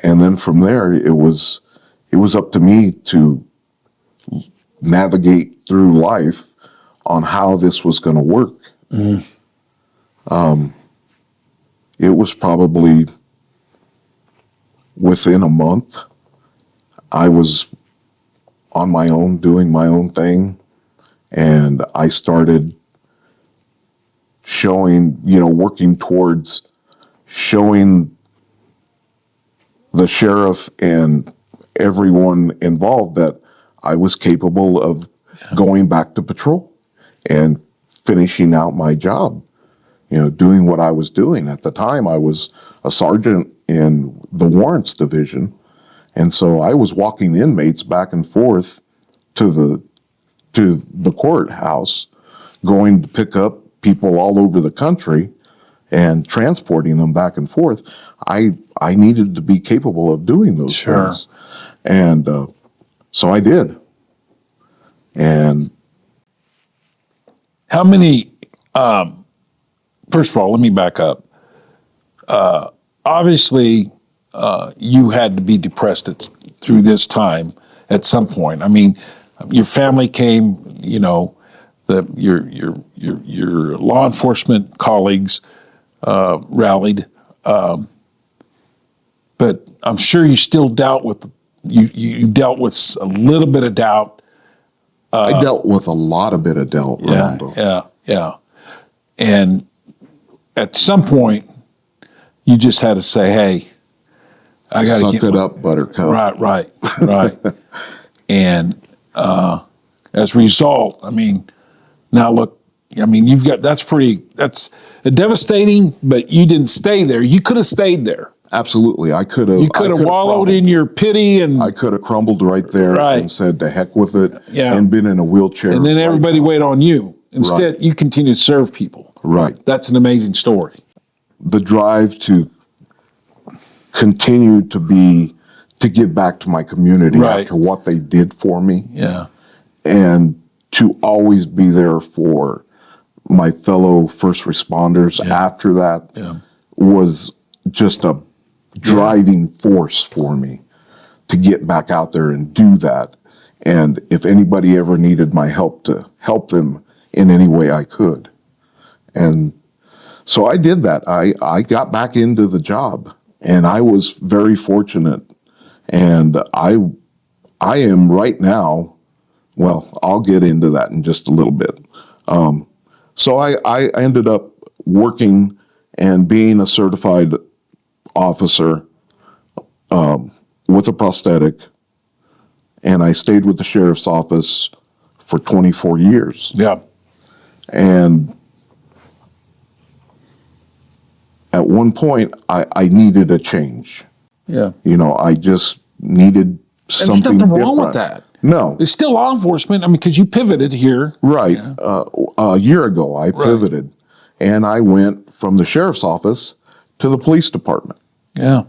[SPEAKER 2] And then from there, it was up to me to navigate through life on how this was going to work. It was probably within a month, I was on my own, doing my own thing. And I started showing, working towards showing the sheriff and everyone involved that I was capable of going back to patrol and finishing out my job, doing what I was doing. At the time, I was a sergeant in the warrants division. And so I was walking inmates back and forth to the courthouse, going to pick up people all over the country and transporting them back and forth. I needed to be capable of doing those things. And so I did. And
[SPEAKER 1] how many, first of all, let me back up. Obviously, you had to be depressed through this time at some point. I mean, Your family came, your law enforcement colleagues rallied, but I'm sure you still dealt with you dealt with a little bit of doubt.
[SPEAKER 2] I dealt with a lot of bit of doubt, Rolando.
[SPEAKER 1] Yeah. And at some point, you just had to say, "Hey, I got to
[SPEAKER 2] Suck it up, Buttercup."
[SPEAKER 1] Right. And as a result, now look, that's devastating, but you didn't stay there. You could have stayed there.
[SPEAKER 2] Absolutely, I could have.
[SPEAKER 1] You could have wallowed in your pity, and
[SPEAKER 2] I could have crumbled right there and said, "The heck with it," and been in a wheelchair.
[SPEAKER 1] And then everybody wait on you. Instead, you continue to serve people.
[SPEAKER 2] Right.
[SPEAKER 1] That's an amazing story.
[SPEAKER 2] The drive to continue to give back to my community after what they did for me.
[SPEAKER 1] Yeah.
[SPEAKER 2] And to always be there for my fellow first responders after that was just a driving force for me to get back out there and do that. And if anybody ever needed my help, to help them in any way I could. And so I did that. I got back into the job, and I was very fortunate. And I am right now, well, I'll get into that in just a little bit. So I ended up working and being a certified officer with a prosthetic, and I stayed with the sheriff's office for 24 years.
[SPEAKER 1] Yeah.
[SPEAKER 2] And at one point, I needed a change.
[SPEAKER 1] Yeah.
[SPEAKER 2] I just needed something
[SPEAKER 1] There's nothing wrong
[SPEAKER 2] different.
[SPEAKER 1] with that.
[SPEAKER 2] No.
[SPEAKER 1] It's still law enforcement. Because you pivoted here.
[SPEAKER 2] Right. A year ago, I pivoted, and I went from the sheriff's office to the police department.
[SPEAKER 1] Yeah.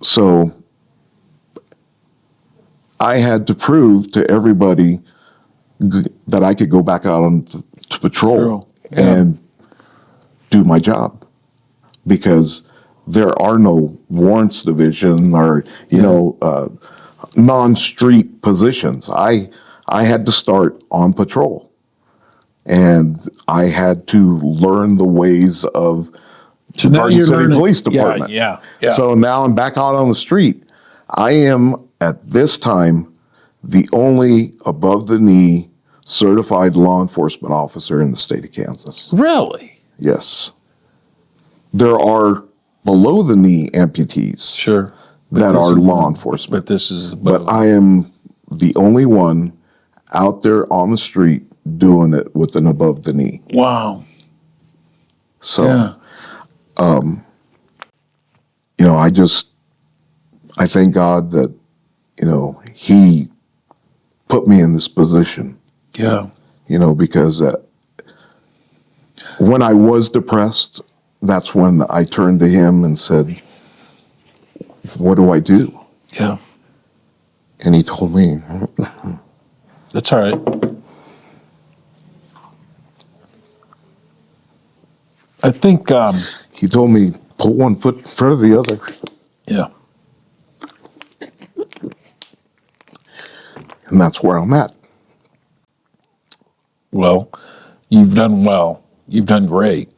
[SPEAKER 2] So I had to prove to everybody that I could go back out on to patrol and do my job, because there are no warrants division or non-street positions. I had to start on patrol, and I had to learn the ways of the Garden City Police Department.
[SPEAKER 1] Yeah.
[SPEAKER 2] So now I'm back out on the street. I am at this time the only above-the-knee certified law enforcement officer in the state of Kansas.
[SPEAKER 1] Really?
[SPEAKER 2] Yes. There are below-the-knee amputees that are law enforcement.
[SPEAKER 1] But this is
[SPEAKER 2] But I am the only one out there on the street doing it with an above-the-knee.
[SPEAKER 1] Wow.
[SPEAKER 2] So, I thank God that, He put me in this position.
[SPEAKER 1] Yeah.
[SPEAKER 2] Because when I was depressed, that's when I turned to Him and said, "What do I do?"
[SPEAKER 1] Yeah.
[SPEAKER 2] And He told me.
[SPEAKER 1] That's all right. I think
[SPEAKER 2] He told me, put one foot in front of the other.
[SPEAKER 1] Yeah.
[SPEAKER 2] And that's where I'm at.
[SPEAKER 1] Well, you've done well. You've done great,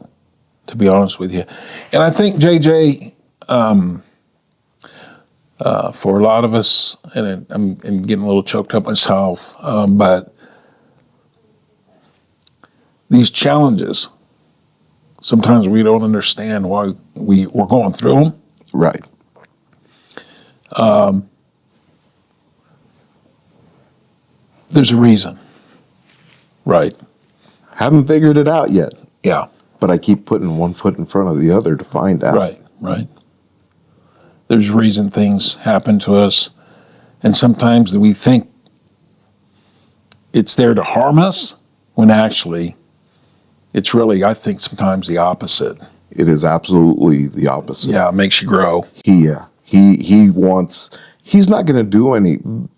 [SPEAKER 1] to be honest with you. And I think, JJ, for a lot of us, and I'm getting a little choked up myself, but these challenges, sometimes we don't understand why we're going through them.
[SPEAKER 2] Right.
[SPEAKER 1] There's a reason. Right.
[SPEAKER 2] Haven't figured it out yet.
[SPEAKER 1] Yeah.
[SPEAKER 2] But I keep putting one foot in front of the other to find out.
[SPEAKER 1] Right. There's a reason things happen to us, and sometimes we think it's there to harm us, when actually it's really, I think, sometimes the opposite.
[SPEAKER 2] It is absolutely the opposite.
[SPEAKER 1] Yeah, it makes you grow.
[SPEAKER 2] He's not going to do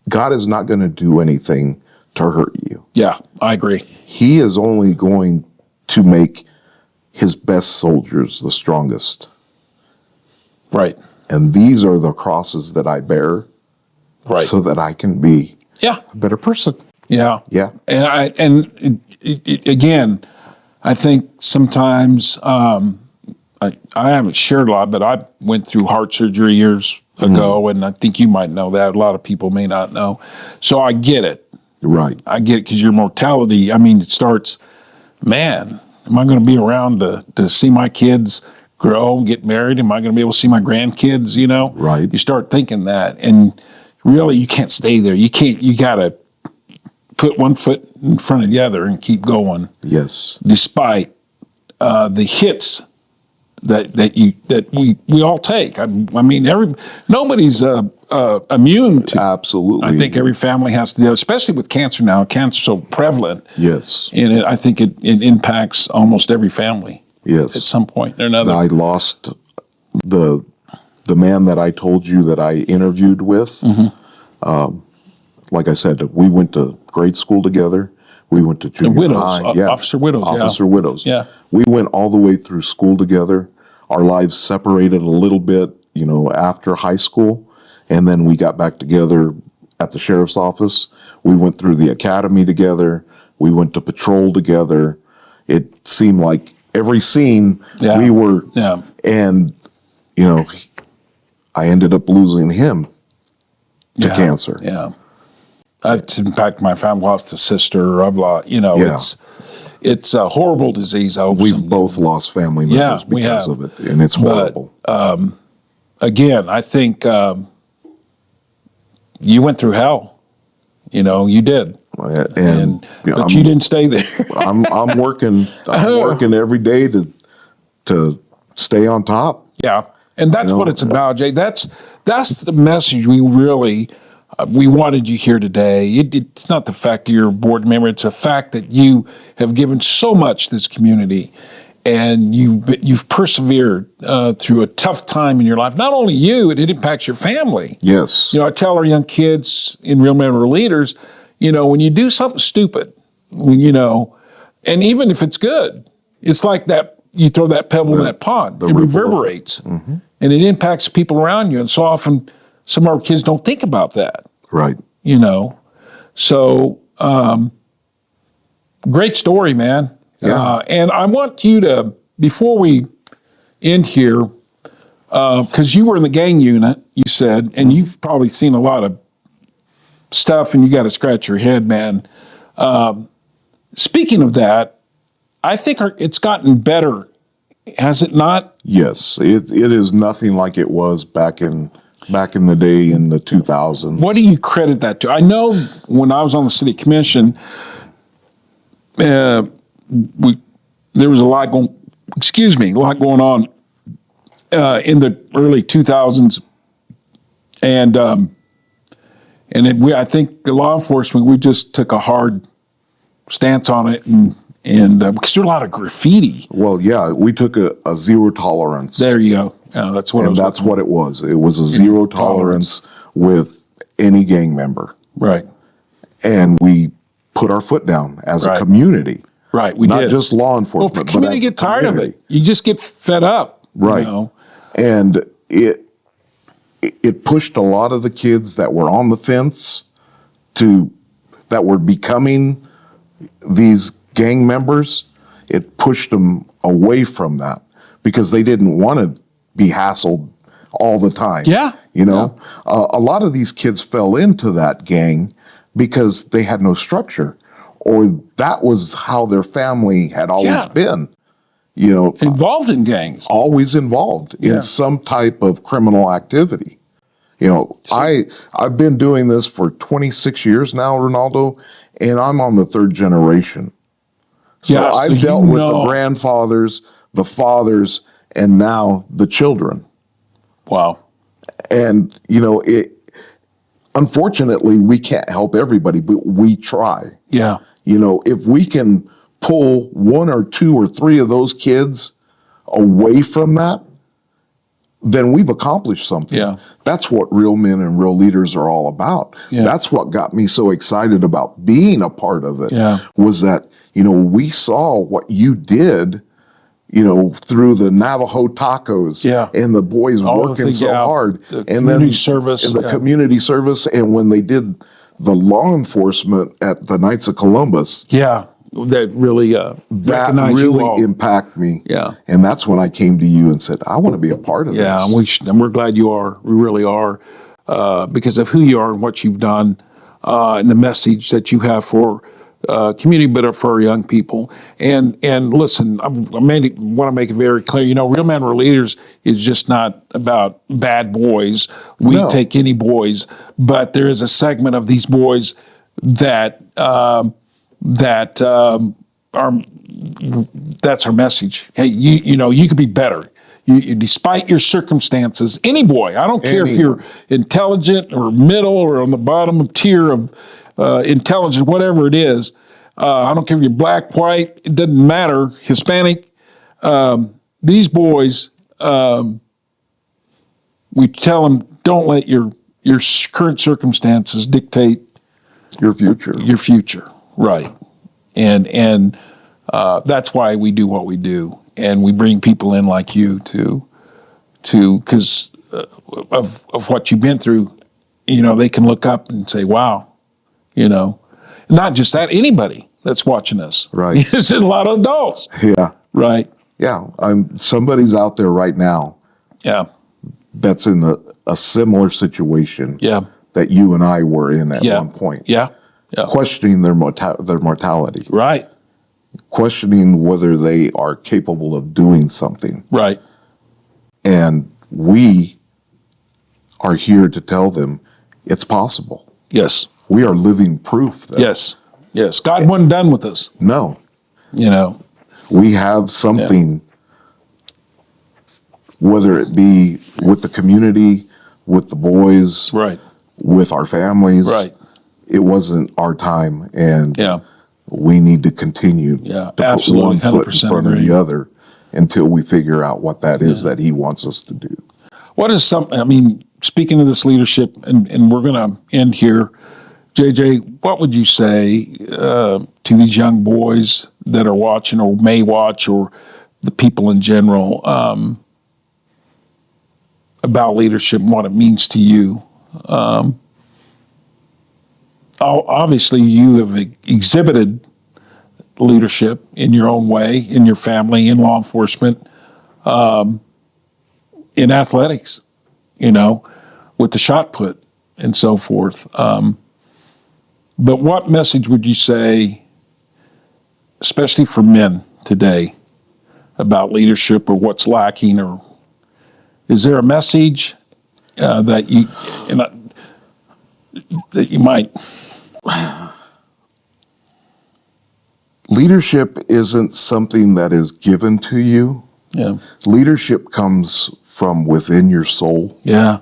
[SPEAKER 2] God is not going to do anything to hurt you.
[SPEAKER 1] Yeah, I agree.
[SPEAKER 2] He is only going to make His best soldiers the strongest.
[SPEAKER 1] Right.
[SPEAKER 2] And these are the crosses that I bear.
[SPEAKER 1] Right.
[SPEAKER 2] so that I can be
[SPEAKER 1] Yeah.
[SPEAKER 2] a better person.
[SPEAKER 1] Yeah.
[SPEAKER 2] Yeah.
[SPEAKER 1] And again, I think sometimes I haven't shared a lot, but I went through heart surgery years ago, and I think you might know that. A lot of people may not know. So I get it.
[SPEAKER 2] Right.
[SPEAKER 1] I get it because your mortality, I mean, it starts, man, am I going to be around to see my kids grow, get married? Am I going to be able to see my grandkids, you know?
[SPEAKER 2] Right.
[SPEAKER 1] You start thinking that. And really, you can't stay there. You got to put one foot in front of the other and keep going.
[SPEAKER 2] Yes.
[SPEAKER 1] Despite the hits that we all take. I mean, nobody's immune to.
[SPEAKER 2] Absolutely.
[SPEAKER 1] I think every family has to deal, especially with cancer now. Cancer's so prevalent.
[SPEAKER 2] Yes.
[SPEAKER 1] And I think it impacts almost every family.
[SPEAKER 2] Yes.
[SPEAKER 1] At some point or another.
[SPEAKER 2] I lost the man that I told you that I interviewed with. Like I said, we went to grade school together. We went to junior
[SPEAKER 1] Widows,
[SPEAKER 2] high. Yeah.
[SPEAKER 1] Officer Widows.
[SPEAKER 2] Officer Widows.
[SPEAKER 1] Yeah.
[SPEAKER 2] We went all the way through school together. Our lives separated a little bit, you know, after high school. And then we got back together at the sheriff's office. We went through the academy together. We went to patrol together. It seemed like every scene we were, and, you know, I ended up losing him to cancer.
[SPEAKER 1] Yeah. It's impacted my family. Lost a sister. I've lost, you know, it's a horrible disease.
[SPEAKER 2] We've both lost family members because of it, and it's horrible.
[SPEAKER 1] But, again, I think you went through hell. You know, you did.
[SPEAKER 2] And
[SPEAKER 1] but you didn't stay there.
[SPEAKER 2] I'm working. I'm working every day to stay on top.
[SPEAKER 1] Yeah, and that's what it's about, Jay. That's the message we really we wanted you here today. It's not the fact that you're a board member; it's the fact that you have given so much to this community, and you've persevered through a tough time in your life. Not only you, it impacts your family.
[SPEAKER 2] Yes.
[SPEAKER 1] You know, I tell our young kids in Real Member Leaders, you know, when you do something stupid, you know, and even if it's good, it's like that. You throw that pebble in that pond, it reverberates, and it impacts people around you. And so often, some of our kids don't think about that.
[SPEAKER 2] Right.
[SPEAKER 1] You know, so great story, man.
[SPEAKER 2] Yeah.
[SPEAKER 1] And I want you to, before we end here, because you were in the gang unit, you said, and you've probably seen a lot of stuff, and you got to scratch your head, man. Speaking of that, I think it's gotten better, has it not?
[SPEAKER 2] Yes, it is nothing like it was back in the day in the 2000s.
[SPEAKER 1] What do you credit that to? I know when I was on the city commission, there was a lot going on in the early 2000s, and I think the law enforcement, we just took a hard stance on it, and because there's a lot of graffiti.
[SPEAKER 2] Well, yeah, we took a zero tolerance.
[SPEAKER 1] There you go. Yeah, that's what.
[SPEAKER 2] And that's what it was. It was a zero tolerance with any gang member.
[SPEAKER 1] Right.
[SPEAKER 2] And we put our foot down as a community.
[SPEAKER 1] Right. We
[SPEAKER 2] not
[SPEAKER 1] did.
[SPEAKER 2] just law enforcement.
[SPEAKER 1] Well, the community get tired of it. You just get fed up.
[SPEAKER 2] Right.
[SPEAKER 1] You know?
[SPEAKER 2] And it pushed a lot of the kids that were on the fence that were becoming these gang members. It pushed them away from that because they didn't want to be hassled all the time.
[SPEAKER 1] Yeah.
[SPEAKER 2] You know, a lot of these kids fell into that gang because they had no structure, or that was how their family had always been. You know,
[SPEAKER 1] involved in gangs.
[SPEAKER 2] Always involved in some type of criminal activity. You know, I've been doing this for 26 years now, Ronaldo, and I'm on the third generation. So I've dealt with the grandfathers, the fathers, and now the children.
[SPEAKER 1] Wow.
[SPEAKER 2] And, you know, unfortunately, we can't help everybody, but we try.
[SPEAKER 1] Yeah.
[SPEAKER 2] You know, if we can pull one or two or three of those kids away from that, then we've accomplished something.
[SPEAKER 1] Yeah.
[SPEAKER 2] That's what real men and real leaders are all about. Yeah. That's what got me so excited about being a part of it.
[SPEAKER 1] Yeah.
[SPEAKER 2] Was that, you know, we saw what you did, through the Navajo tacos, and the boys
[SPEAKER 1] All the
[SPEAKER 2] working
[SPEAKER 1] things,
[SPEAKER 2] so hard,
[SPEAKER 1] the
[SPEAKER 2] and
[SPEAKER 1] community
[SPEAKER 2] then
[SPEAKER 1] service,
[SPEAKER 2] and the community service, and when they did the law enforcement at the Knights of Columbus,
[SPEAKER 1] that really
[SPEAKER 2] impacted me.
[SPEAKER 1] Yeah.
[SPEAKER 2] And that's when I came to you and said, I want to be a part of this.
[SPEAKER 1] And we're glad you are. We really are, because of who you are and what you've done, and the message that you have for community, but for our young people. And listen, I want to make it very clear. Real Men, Real Leaders is just not about bad boys. We take any boys, but there is a segment of these boys that that's our message. Hey, you could be better. You, despite your circumstances, any boy, I don't care if you're intelligent or middle or on the bottom tier of intelligence, whatever it is. I don't care if you're black, white, it doesn't matter, Hispanic. These boys, we tell them, don't let your current circumstances dictate
[SPEAKER 2] your future.
[SPEAKER 1] Your future, right? And that's why we do what we do, and we bring people in like you to because of what you've been through. They can look up and say, "Wow," Not just that, anybody that's watching us,
[SPEAKER 2] right?
[SPEAKER 1] There's a lot of adults, right?
[SPEAKER 2] Yeah, somebody's out there right now, that's in a similar situation, that you and I were in at one point, questioning their mortality,
[SPEAKER 1] right?
[SPEAKER 2] Questioning whether they are capable of doing something,
[SPEAKER 1] right?
[SPEAKER 2] And we are here to tell them it's possible.
[SPEAKER 1] Yes,
[SPEAKER 2] we are living proof.
[SPEAKER 1] Yes, God wasn't done with us.
[SPEAKER 2] No, we have something. Whether it be with the community, with the boys,
[SPEAKER 1] right,
[SPEAKER 2] with our families,
[SPEAKER 1] right.
[SPEAKER 2] It wasn't our time, and we need to continue to
[SPEAKER 1] absolutely,
[SPEAKER 2] put one foot in front of the other until we figure out what that is that He wants us to do.
[SPEAKER 1] What is speaking of this leadership, and we're going to end here, JJ, what would you say to these young boys that are watching or may watch, or the people in general, about leadership and what it means to you? Obviously, you have exhibited leadership in your own way, in your family, in law enforcement, in athletics, with the shot put and so forth. But what message would you say, especially for men today, about leadership or what's lacking, or is there a message that you might?
[SPEAKER 2] Leadership isn't something that is given to you.
[SPEAKER 1] Yeah.
[SPEAKER 2] Leadership comes from within your soul.
[SPEAKER 1] Yeah.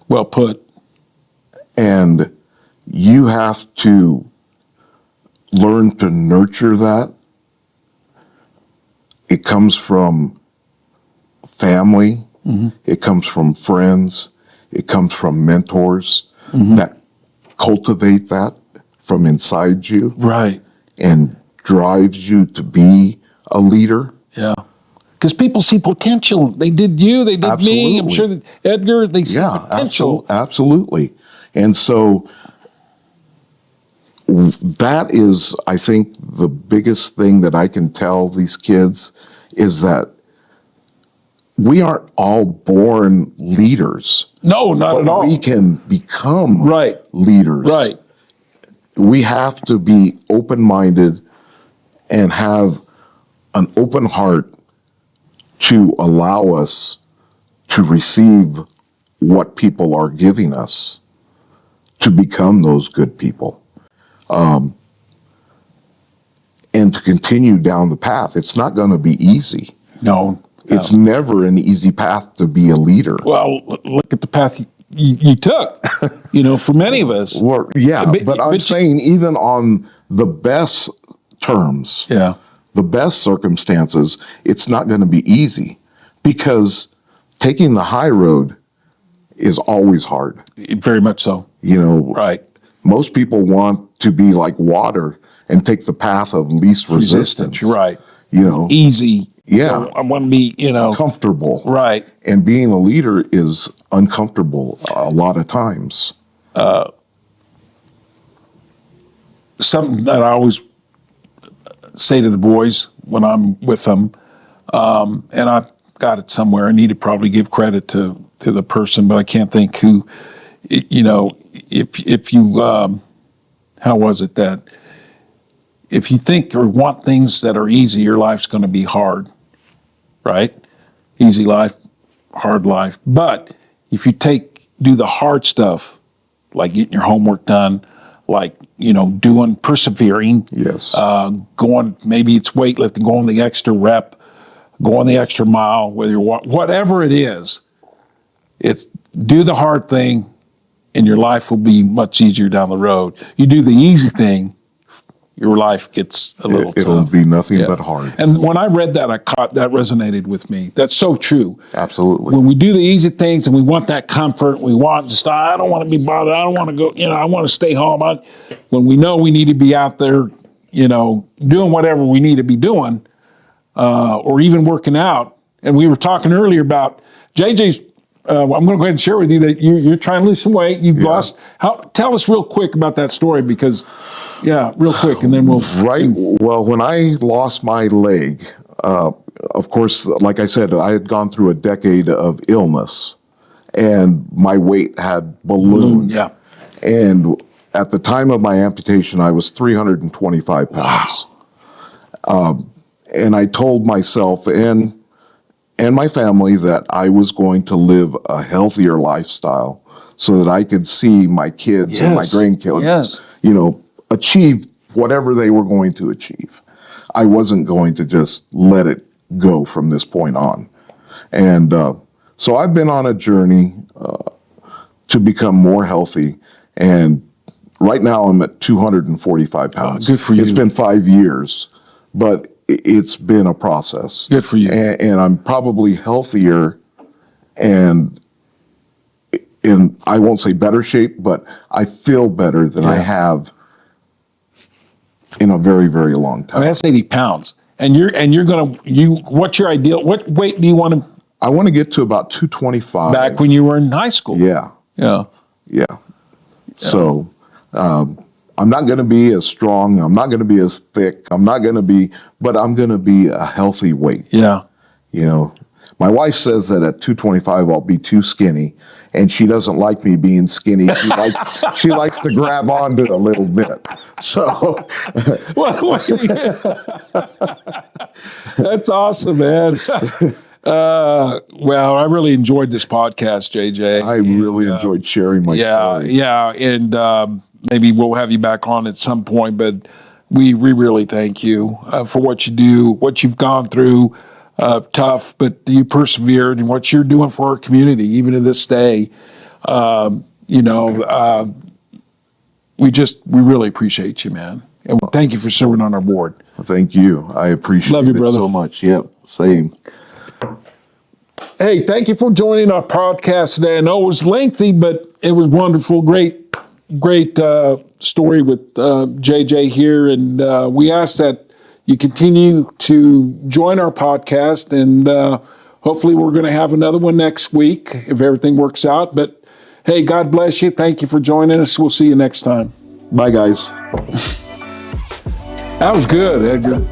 [SPEAKER 1] Well put.
[SPEAKER 2] And you have to learn to nurture that. It comes from family. Mm-hmm. It comes from friends. It comes from mentors that cultivate that from inside you.
[SPEAKER 1] Right.
[SPEAKER 2] And drives you to be a leader.
[SPEAKER 1] Yeah. Because people see potential. They did you, they did me. I'm sure that Edgar, they see potential.
[SPEAKER 2] Absolutely. And so that is, I think, the biggest thing that I can tell these kids is that we aren't all born leaders.
[SPEAKER 1] No, not at all.
[SPEAKER 2] We can become leaders.
[SPEAKER 1] Right.
[SPEAKER 2] We have to be open-minded and have an open heart to allow us to receive what people are giving us to become those good people. And to continue down the path. It's not going to be easy.
[SPEAKER 1] No.
[SPEAKER 2] It's never an easy path to be a leader.
[SPEAKER 1] Well, look at the path you took, for many of us.
[SPEAKER 2] Well, but I'm saying even on the best terms, the best circumstances, it's not going to be easy because taking the high road is always hard.
[SPEAKER 1] Very much so. Right.
[SPEAKER 2] Most people want to be like water and take the path of least resistance.
[SPEAKER 1] Right.
[SPEAKER 2] Easy. Yeah.
[SPEAKER 1] I want to be,
[SPEAKER 2] Comfortable.
[SPEAKER 1] right.
[SPEAKER 2] And being a leader is uncomfortable a lot of times.
[SPEAKER 1] Something that I always say to the boys when I'm with them, and I got it somewhere. I need to probably give credit to the person, but I can't think who. If you, how was it that if you think or want things that are easy, your life's going to be hard, right? Easy life, hard life. But if you do the hard stuff, like getting your homework done, like, persevering.
[SPEAKER 2] Yes.
[SPEAKER 1] Going, maybe it's weightlifting, going the extra rep, going the extra mile, whatever it is, it's do the hard thing and your life will be much easier down the road. You do the easy thing, your life gets a little tough.
[SPEAKER 2] It'll be nothing but hard.
[SPEAKER 1] And when I read that, that resonated with me. That's so true.
[SPEAKER 2] Absolutely.
[SPEAKER 1] When we do the easy things and we want that comfort, we want just, I don't want to be bothered. I don't want to go, I want to stay home. When we know we need to be out there, doing whatever we need to be doing, or even working out. And we were talking earlier about JJ's, I'm going to go ahead and share with you that you're trying to lose some weight. You've lost. Tell us real quick about that story because, real quick, and then we'll.
[SPEAKER 2] Right. Well, when I lost my leg, of course, like I said, I had gone through a decade of illness, and my weight had ballooned.
[SPEAKER 1] Yeah.
[SPEAKER 2] And at the time of my amputation, I was 325 pounds.
[SPEAKER 1] Wow.
[SPEAKER 2] And I told myself and my family that I was going to live a healthier lifestyle so that I could see my kids and my grandkids, achieve whatever they were going to achieve. I wasn't going to just let it go from this point on. And so I've been on a journey to become more healthy. And right now I'm at 245 pounds.
[SPEAKER 1] Good for you.
[SPEAKER 2] It's been 5 years, but it's been a process.
[SPEAKER 1] Good for you.
[SPEAKER 2] And I'm probably healthier and in, I won't say better shape, but I feel better than I have in a very, very long time.
[SPEAKER 1] I mean, that's 80 pounds. And what's your ideal, what weight do you want to?
[SPEAKER 2] I want to get to about 225.
[SPEAKER 1] Back when you were in high school.
[SPEAKER 2] Yeah.
[SPEAKER 1] Yeah.
[SPEAKER 2] Yeah. So, I'm not going to be as strong. I'm not going to be as thick. But I'm going to be a healthy weight.
[SPEAKER 1] Yeah.
[SPEAKER 2] My wife says that at 225, I'll be too skinny, and she doesn't like me being skinny. She likes to grab onto it a little bit. So,
[SPEAKER 1] that's awesome, man. Well, I really enjoyed this podcast, JJ.
[SPEAKER 2] I really enjoyed sharing my story.
[SPEAKER 1] Yeah, and maybe we'll have you back on at some point, but we really thank you for what you do, what you've gone through, tough, but you persevered, and what you're doing for our community, even to this day. We really appreciate you, man. And thank you for serving on our board.
[SPEAKER 2] Thank you. I appreciate
[SPEAKER 1] you, brother.
[SPEAKER 2] So much. Yep, same.
[SPEAKER 1] Hey, thank you for joining our podcast today. I know it was lengthy, but it was wonderful. Great story with JJ here. And we ask that you continue to join our podcast. And hopefully we're going to have another one next week if everything works out. But hey, God bless you. Thank you for joining us. We'll see you next time.
[SPEAKER 2] Bye, guys.
[SPEAKER 1] That was good, Edgar.